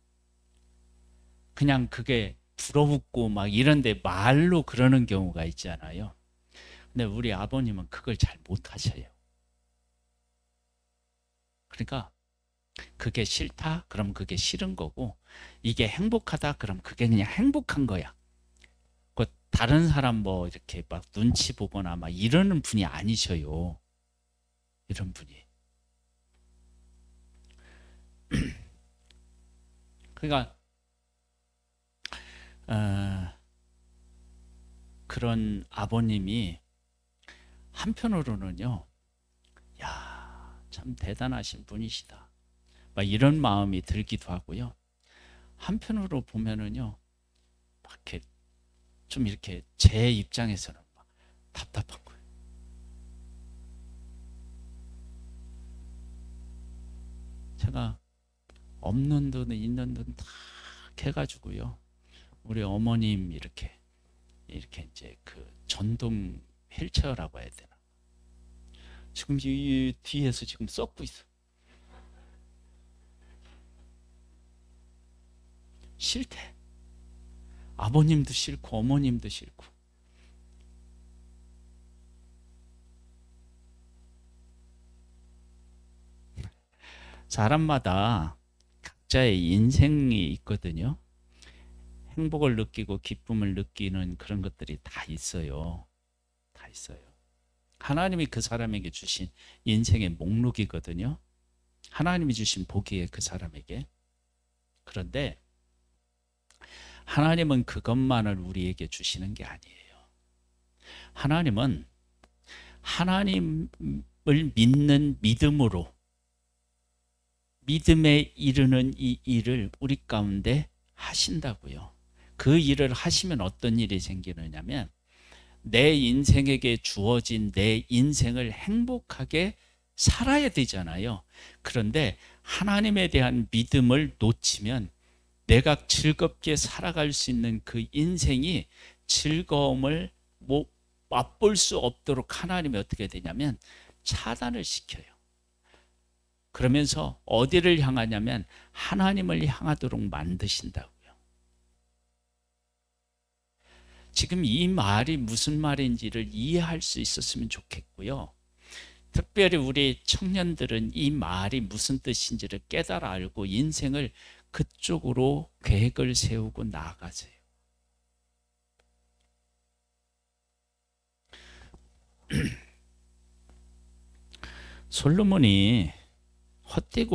그냥 그게 부러웠고 막 이런데 말로 그러는 경우가 있잖아요. 근데 우리 아버님은 그걸 잘 못하셔요. 그러니까 그게 싫다? 그럼 그게 싫은 거고, 이게 행복하다? 그럼 그게 그냥 행복한 거야. 그 다른 사람 뭐 이렇게 막 눈치 보거나 막 이러는 분이 아니셔요. 이런 분이. 그러니까 그런 아버님이 한편으로는요, 야, 참 대단하신 분이시다, 막 이런 마음이 들기도 하고요. 한편으로 보면은요, 막 이렇게 좀 이렇게 제 입장에서는 막 답답한 거예요. 제가 없는 돈 있는 돈 다 해가지고요, 우리 어머님 이렇게 이제 그 전동 휠체어라고 해야 되나, 지금 이 뒤에서 지금 썩고 있어. 싫대. 아버님도 싫고 어머님도 싫고. 사람마다 각자의 인생이 있거든요. 행복을 느끼고 기쁨을 느끼는 그런 것들이 다 있어요. 다 있어요. 하나님이 그 사람에게 주신 인생의 목록이거든요. 하나님이 주신 복이에요, 그 사람에게. 그런데 하나님은 그것만을 우리에게 주시는 게 아니에요. 하나님은 하나님을 믿는 믿음으로, 믿음에 이르는 이 일을 우리 가운데 하신다고요. 그 일을 하시면 어떤 일이 생기느냐면, 내 인생에게 주어진 내 인생을 행복하게 살아야 되잖아요. 그런데 하나님에 대한 믿음을 놓치면 내가 즐겁게 살아갈 수 있는 그 인생이 즐거움을 맛볼 수 없도록 하나님이 어떻게 되냐면 차단을 시켜요. 그러면서 어디를 향하냐면 하나님을 향하도록 만드신다고요. 지금 이 말이 무슨 말인지를 이해할 수 있었으면 좋겠고요. 특별히 우리 청년들은 이 말이 무슨 뜻인지를 깨달아 알고 인생을 그쪽으로 계획을 세우고 나아가세요. 솔로몬이 헛되니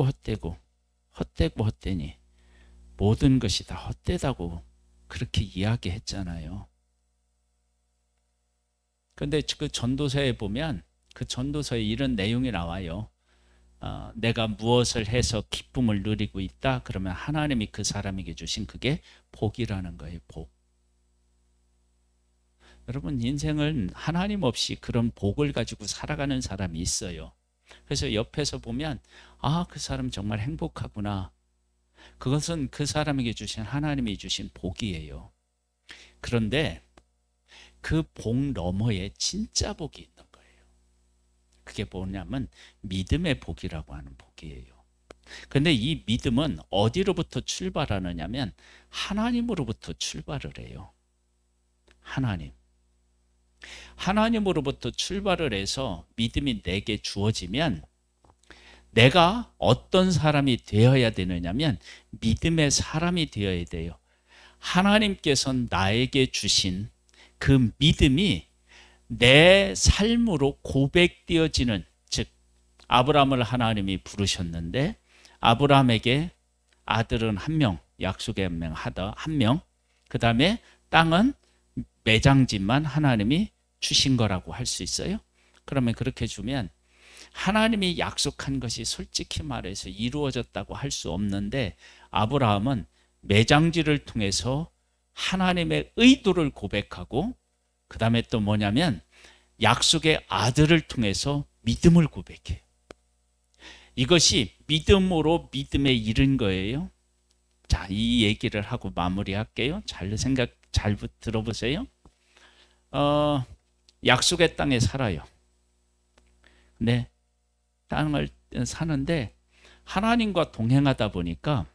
모든 것이 다 헛되다고 그렇게 이야기했잖아요. 그런데 그 전도서에 보면 그 전도서에 이런 내용이 나와요. 내가 무엇을 해서 기쁨을 누리고 있다? 그러면 하나님이 그 사람에게 주신 그게 복이라는 거예요. 복. 여러분, 인생은 하나님 없이 그런 복을 가지고 살아가는 사람이 있어요. 그래서 옆에서 보면 그 사람 정말 행복하구나. 그것은 그 사람에게 주신 하나님이 주신 복이에요. 그런데 그 복 너머에 진짜 복이 있는 거예요. 그게 뭐냐면 믿음의 복이라고 하는 복이에요. 근데 이 믿음은 어디로부터 출발하느냐면 하나님으로부터 출발을 해요. 하나님으로부터 출발을 해서 믿음이 내게 주어지면 내가 어떤 사람이 되어야 되느냐면 믿음의 사람이 되어야 돼요. 하나님께서 나에게 주신 그 믿음이 내 삶으로 고백되어지는, 즉 아브라함을 하나님이 부르셨는데 아브라함에게 아들은 한 명, 약속의 한 명, 그 다음에 땅은 매장지만 하나님이 주신 거라고 할 수 있어요. 그러면 그렇게 주면 하나님이 약속한 것이 솔직히 말해서 이루어졌다고 할 수 없는데 아브라함은 매장지를 통해서 하나님의 의도를 고백하고 그 다음에 또 뭐냐면 약속의 아들을 통해서 믿음을 고백해요. 이것이 믿음으로 믿음에 이른 거예요. 자, 이 얘기를 하고 마무리할게요. 잘 들어보세요. 약속의 땅에 살아요. 근데 땅을 사는데 하나님과 동행하다 보니까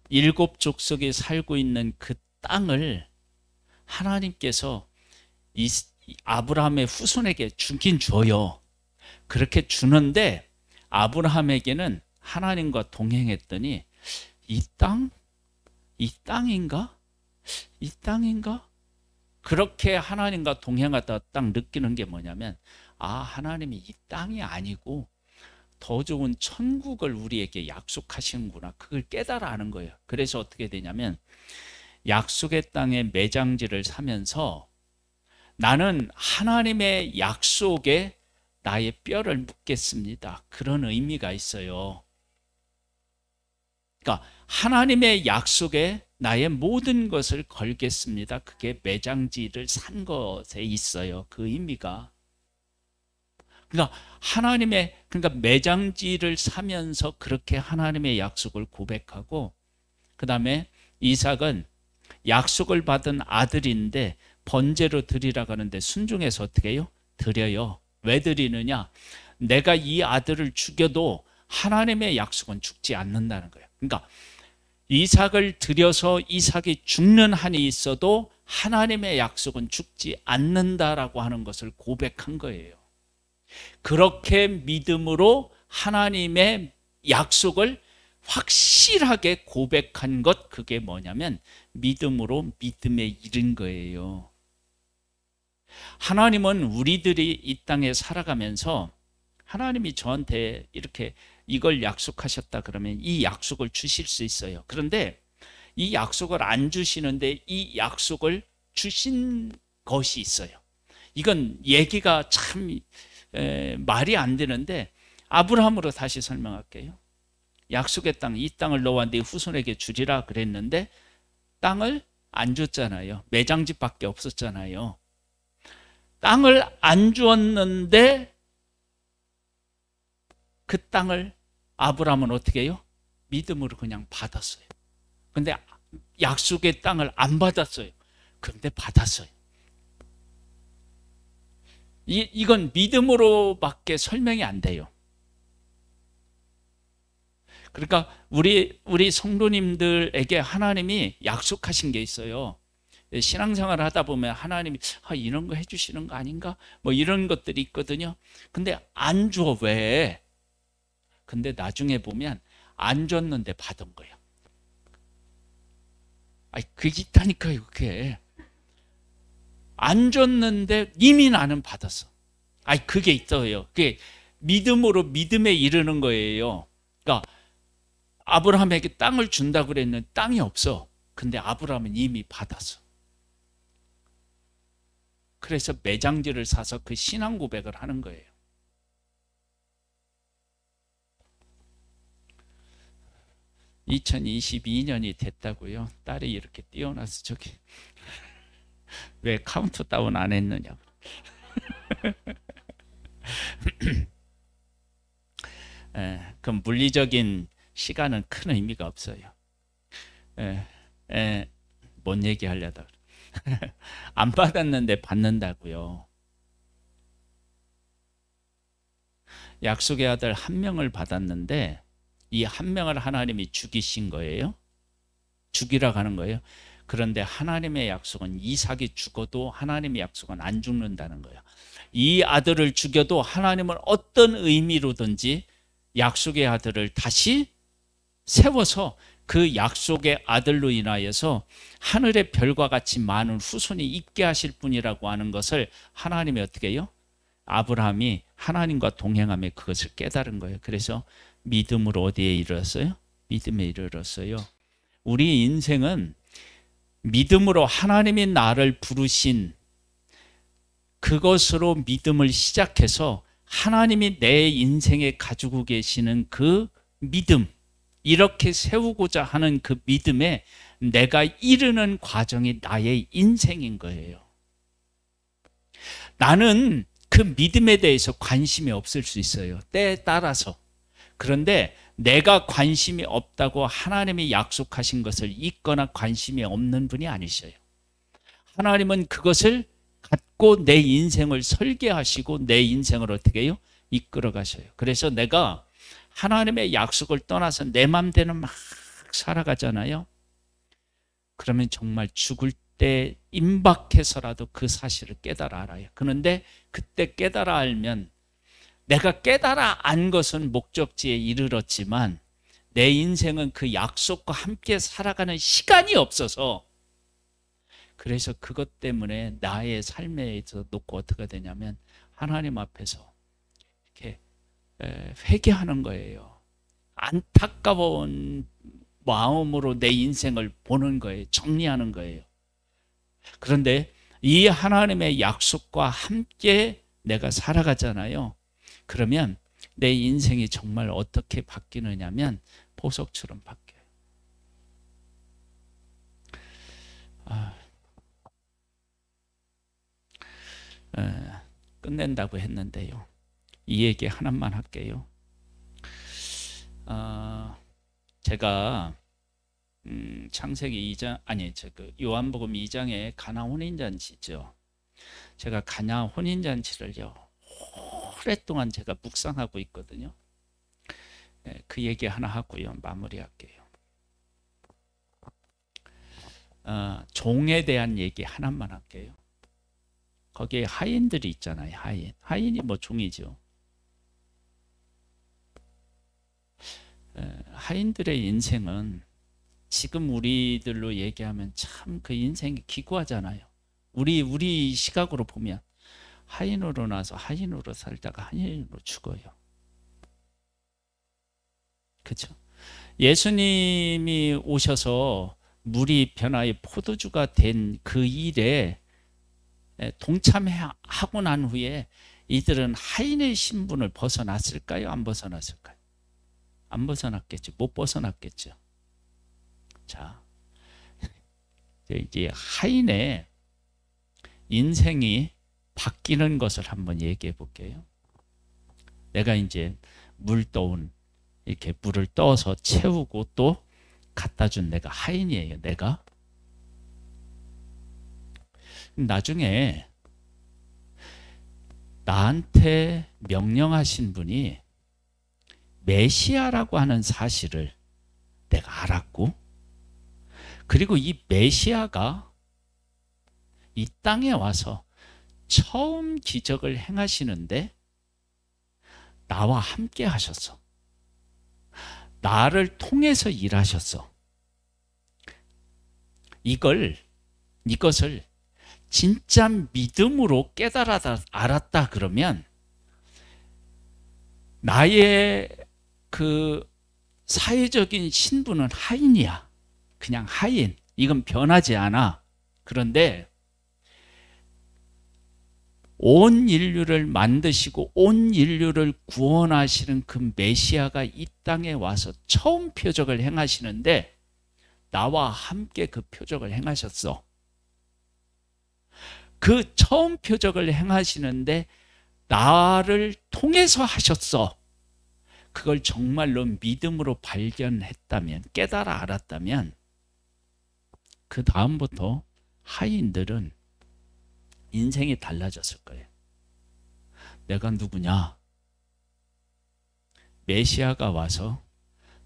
7 족속이 살고 있는 그 땅을 하나님께서 아브라함의 후손에게 주긴 줘요. 그렇게 주는데 아브라함에게는 하나님과 동행했더니 이 땅인가? 그렇게 하나님과 동행하다 딱 느끼는 게 뭐냐면 하나님이 이 땅이 아니고 더 좋은 천국을 우리에게 약속하시는구나. 그걸 깨달아 하는 거예요. 그래서 어떻게 되냐면 약속의 땅에 매장지를 사면서 나는 하나님의 약속에 나의 뼈를 묻겠습니다. 그런 의미가 있어요. 그러니까 하나님의 약속에 나의 모든 것을 걸겠습니다. 그게 매장지를 산 것에 있어요. 그 의미가. 그러니까 매장지를 사면서 그렇게 하나님의 약속을 고백하고 그 다음에 이삭은 약속을 받은 아들인데 번제로 드리라고 하는데 순종해서 어떻게 해요? 드려요. 왜 드리느냐? 내가 이 아들을 죽여도 하나님의 약속은 죽지 않는다는 거예요. 그러니까 이삭을 드려서 이삭이 죽는 한이 있어도 하나님의 약속은 죽지 않는다라고 하는 것을 고백한 거예요. 그렇게 믿음으로 하나님의 약속을 확실하게 고백한 것, 그게 뭐냐면 믿음으로 믿음에 이른 거예요. 하나님은 우리들이 이 땅에 살아가면서 하나님이 저한테 이렇게 이걸 약속하셨다 그러면 이 약속을 주실 수 있어요. 그런데 이 약속을 안 주시는데 이 약속을 주신 것이 있어요. 이건 얘기가 참 말이 안 되는데 아브라함으로 다시 설명할게요. 약속의 땅, 이 땅을 너와 네 후손에게 주리라 그랬는데 땅을 안 줬잖아요. 매장지밖에 없었잖아요. 땅을 안 주었는데 그 땅을 아브라함은 어떻게 해요? 믿음으로 그냥 받았어요. 근데 약속의 땅을 안 받았어요. 그런데 받았어요. 이건 믿음으로밖에 설명이 안 돼요. 그러니까 우리 성도님들에게 하나님이 약속하신 게 있어요. 신앙생활을 하다 보면 하나님이 이런 거 해주시는 거 아닌가? 뭐 이런 것들이 있거든요. 근데 안 줘. 왜? 근데 나중에 보면 안 줬는데 받은 거예요. 그게 있다니까요. 그게 안 줬는데 이미 나는 받았어. 그게 있어요. 그게 믿음으로 믿음에 이르는 거예요. 그러니까 아브라함에게 땅을 준다고 그랬는데 땅이 없어. 근데 아브라함은 이미 받았어. 그래서 매장지를 사서 그 신앙 고백을 하는 거예요. (2022년이) 됐다고요? 딸이 이렇게 뛰어나서 저기 왜 카운트다운 안 했느냐고. 그럼 물리적인 시간은 큰 의미가 없어요. 뭔 얘기 하려다 안 받았는데 받는다고요. 약속의 아들 한 명을 받았는데 이 한 명을 하나님이 죽이신 거예요. 죽이라고 하는 거예요. 그런데 하나님의 약속은 이삭이 죽어도 하나님의 약속은 안 죽는다는 거예요. 이 아들을 죽여도 하나님은 어떤 의미로든지 약속의 아들을 다시 세워서 그 약속의 아들로 인하여서 하늘의 별과 같이 많은 후손이 있게 하실 분이라고 하는 것을 하나님이 어떻게 해요? 아브라함이 하나님과 동행하며 그것을 깨달은 거예요. 그래서 믿음으로 어디에 이르렀어요? 믿음에 이르렀어요. 우리 인생은 믿음으로 하나님이 나를 부르신 그것으로 믿음을 시작해서 하나님이 내 인생에 가지고 계시는 그 믿음, 이렇게 세우고자 하는 그 믿음에 내가 이르는 과정이 나의 인생인 거예요. 나는 그 믿음에 대해서 관심이 없을 수 있어요. 때에 따라서. 그런데 내가 관심이 없다고 하나님이 약속하신 것을 잊거나 관심이 없는 분이 아니셔요. 하나님은 그것을 갖고 내 인생을 설계하시고 내 인생을 어떻게 해요? 이끌어 가셔요. 그래서 내가 하나님의 약속을 떠나서 내 맘대로 막 살아가잖아요. 그러면 정말 죽을 때 임박해서라도 그 사실을 깨달아 알아요. 그런데 그때 깨달아 알면 내가 깨달아 안 것은 목적지에 이르렀지만 내 인생은 그 약속과 함께 살아가는 시간이 없어서, 그래서 그것 때문에 나의 삶에 있어서 놓고 어떻게 되냐면 하나님 앞에서 이렇게 회개하는 거예요. 안타까운 마음으로 내 인생을 보는 거예요. 정리하는 거예요. 그런데 이 하나님의 약속과 함께 내가 살아가잖아요. 그러면 내 인생이 정말 어떻게 바뀌느냐면 보석처럼 바뀌어요. 끝낸다고 했는데요. 이 얘기 하나만 할게요. 제가 창세기 2장, 아니 요한복음 2장에 가나 혼인잔치죠. 제가 가나 혼인잔치를요 오랫동안 제가 묵상하고 있거든요. 그 얘기 하나 하고요 마무리할게요. 종에 대한 얘기 하나만 할게요. 거기에 하인들이 있잖아요. 하인이 뭐 종이죠. 하인들의 인생은 지금 우리들로 얘기하면 참 그 인생이 기구하잖아요. 우리 시각으로 보면 하인으로 나서 하인으로 살다가 하인으로 죽어요. 그렇죠? 예수님이 오셔서 물이 변화의 포도주가 된 그 일에 동참하고 난 후에 이들은 하인의 신분을 벗어났을까요? 안 벗어났을까요? 안 벗어났겠죠. 못 벗어났겠죠. 자, 이제 하인의 인생이 바뀌는 것을 한번 얘기해 볼게요. 내가 이제 이렇게 물을 떠서 채우고 또 갖다 준 내가 하인이에요. 내가 나중에 나한테 명령하신 분이 메시아라고 하는 사실을 내가 알았고, 그리고 이 메시아가 이 땅에 와서 처음 기적을 행하시는데 나와 함께 하셨어. 나를 통해서 일하셨어. 이것을 진짜 믿음으로 알았다 그러면 나의 그 사회적인 신분은 하인이야. 그냥 하인. 이건 변하지 않아. 그런데 온 인류를 만드시고 온 인류를 구원하시는 그 메시아가 이 땅에 와서 처음 표적을 행하시는데 나와 함께 그 표적을 행하셨어. 그 처음 표적을 행하시는데 나를 통해서 하셨어. 그걸 정말로 믿음으로 발견했다면, 깨달아 알았다면 그 다음부터 하인들은 인생이 달라졌을 거예요. 내가 누구냐? 메시아가 와서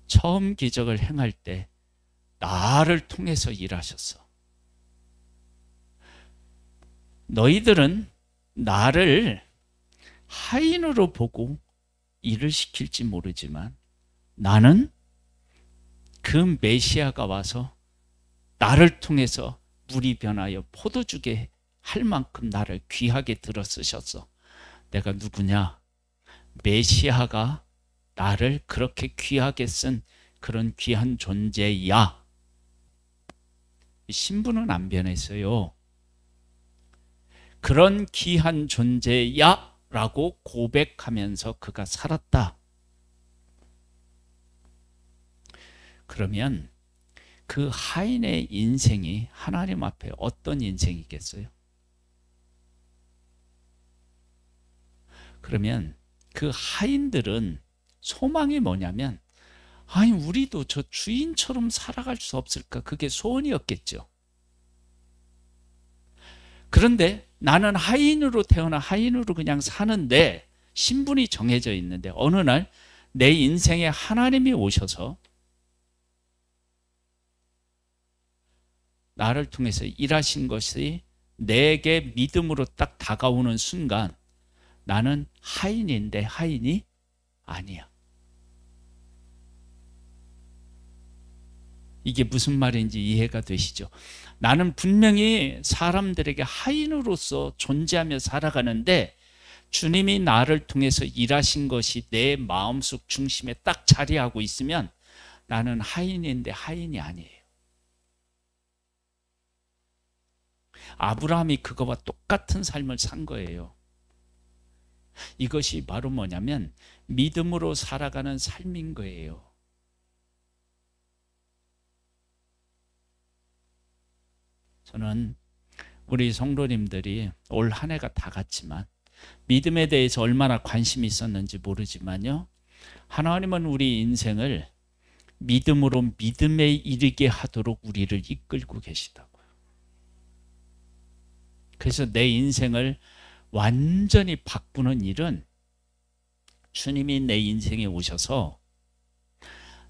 처음 기적을 행할 때 나를 통해서 일하셨어. 너희들은 나를 하인으로 보고 일을 시킬지 모르지만 나는 그 메시아가 와서 나를 통해서 물이 변하여 포도주게 할 만큼 나를 귀하게 들어 쓰셨어. 내가 누구냐? 메시아가 나를 그렇게 귀하게 쓴 그런 귀한 존재야. 신분은 안 변했어요. 그런 귀한 존재야 라고 고백하면서 그가 살았다. 그러면 그 하인의 인생이 하나님 앞에 어떤 인생이겠어요? 그러면 그 하인들은 소망이 뭐냐면, 아니 우리도 저 주인처럼 살아갈 수 없을까? 그게 소원이었겠죠. 그런데 나는 하인으로 태어나 하인으로 그냥 사는데, 신분이 정해져 있는데 어느 날 내 인생에 하나님이 오셔서 나를 통해서 일하신 것이 내게 믿음으로 딱 다가오는 순간 나는 하인인데 하인이 아니야. 이게 무슨 말인지 이해가 되시죠? 나는 분명히 사람들에게 하인으로서 존재하며 살아가는데 주님이 나를 통해서 일하신 것이 내 마음속 중심에 딱 자리하고 있으면 나는 하인인데 하인이 아니에요. 아브라함이 그거와 똑같은 삶을 산 거예요. 이것이 바로 뭐냐면 믿음으로 살아가는 삶인 거예요. 저는 우리 성도님들이 올 한 해가 다 갔지만 믿음에 대해서 얼마나 관심이 있었는지 모르지만요, 하나님은 우리 인생을 믿음으로 믿음에 이르게 하도록 우리를 이끌고 계시다고요. 그래서 내 인생을 완전히 바꾸는 일은 주님이 내 인생에 오셔서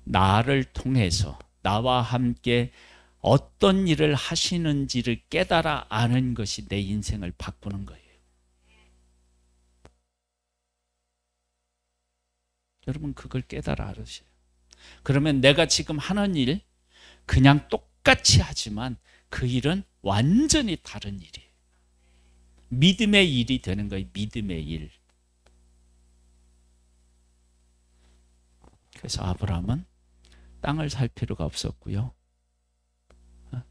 나를 통해서 나와 함께 어떤 일을 하시는지를 깨달아 아는 것이 내 인생을 바꾸는 거예요. 여러분 그걸 깨달아 알으세요. 그러면 내가 지금 하는 일 그냥 똑같이 하지만 그 일은 완전히 다른 일이에요. 믿음의 일이 되는 거예요. 믿음의 일. 그래서 아브라함은 땅을 살 필요가 없었고요.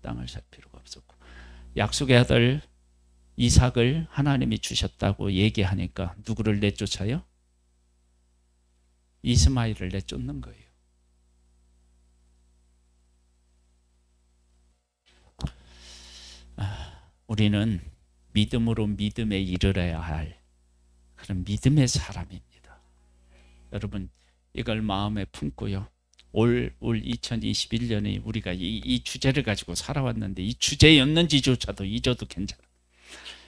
땅을 살 필요가 없었고, 약속의 아들 이삭을 하나님이 주셨다고 얘기하니까 누구를 내쫓아요? 이스마엘을 내쫓는 거예요. 우리는 믿음으로 믿음에 이르러야 할 그런 믿음의 사람입니다. 여러분 이걸 마음에 품고요. 올 2021년에 우리가 이 주제를 가지고 살아왔는데 이 주제였는지조차도 잊어도 괜찮아요.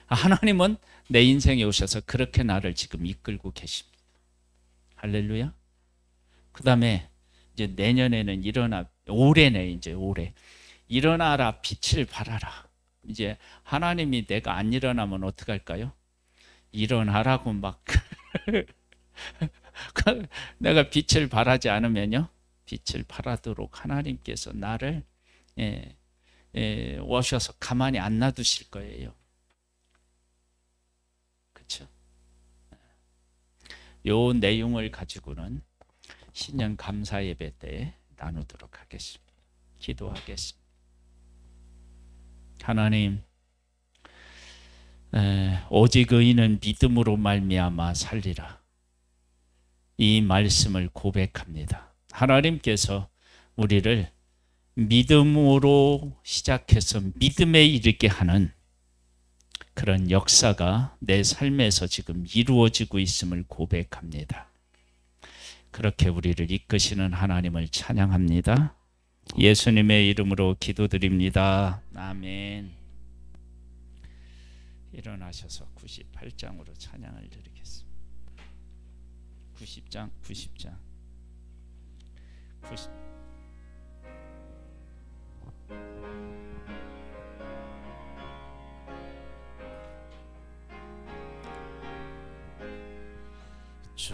하나님은 내 인생에 오셔서 그렇게 나를 지금 이끌고 계십니다. 할렐루야. 그 다음에 이제 내년에는 올해네, 이제 올해 일어나라 빛을 발하라. 이제 하나님이 내가 안 일어나면 어떡할까요? 일어나라고 막 내가 빛을 발하지 않으면요, 빛을 발하도록 하나님께서 나를 오셔서 가만히 안 놔두실 거예요. 그렇죠? 요 내용을 가지고는 신년 감사 예배 때 나누도록 하겠습니다. 기도하겠습니다. 하나님, 오직 의인은 믿음으로 말미암아 살리라. 이 말씀을 고백합니다. 하나님께서 우리를 믿음으로 시작해서 믿음에 이르게 하는 그런 역사가 내 삶에서 지금 이루어지고 있음을 고백합니다. 그렇게 우리를 이끄시는 하나님을 찬양합니다. 예수님의 이름으로 기도드립니다. 아멘. 일어나셔서 98장으로 찬양을 드리겠습니다. 90장. 주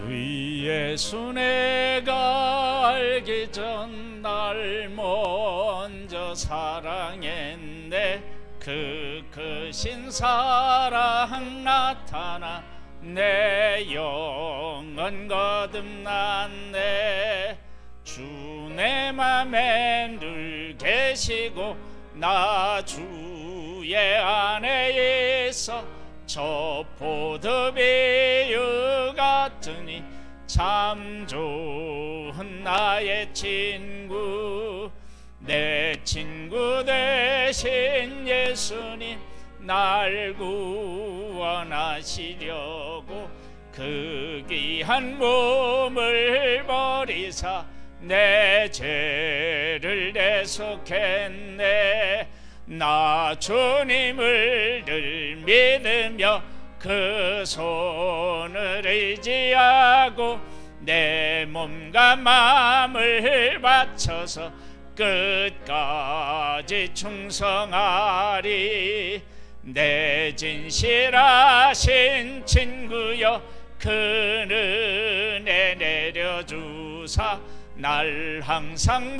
예수 내가 알기 전 날 먼저 사랑했네. 그 크신 사랑 나타나 내 영혼 거듭났네. 주 내 맘에 늘 계시고 나 주의 안에 있어 저 포도비유 같으니 참 좋은 나의 친구. 내 친구 되신 예수님 날 구원하시려고 그 귀한 몸을 버리사 내 죄를 대속했네. 나 주님을 늘 믿으며 그 손을 의지하고 내 몸과 마음을 바쳐서 끝까지 충성하리. 내 진실하신 친구여 그 은혜 내려주사 날 항상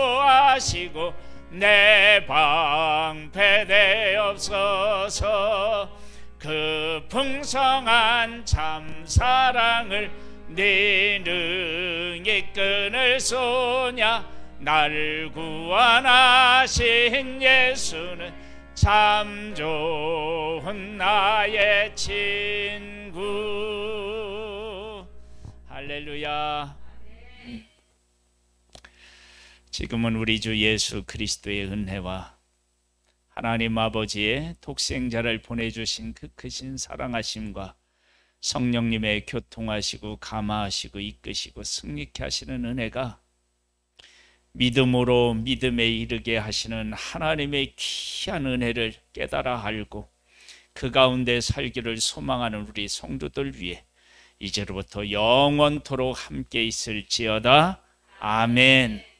보호하시고 내 방패 되옵소서. 그 풍성한 참 사랑을 네 능히 끊을 소냐. 날 구원하신 예수는 참 좋은 나의 친구. 할렐루야. 지금은 우리 주 예수 그리스도의 은혜와 하나님 아버지의 독생자를 보내주신 그 크신 사랑하심과 성령님의 교통하시고 감화하시고 이끄시고 승리케 하시는 은혜가 믿음으로 믿음에 이르게 하시는 하나님의 귀한 은혜를 깨달아 알고 그 가운데 살기를 소망하는 우리 성도들 위해 이제로부터 영원토록 함께 있을지어다. 아멘.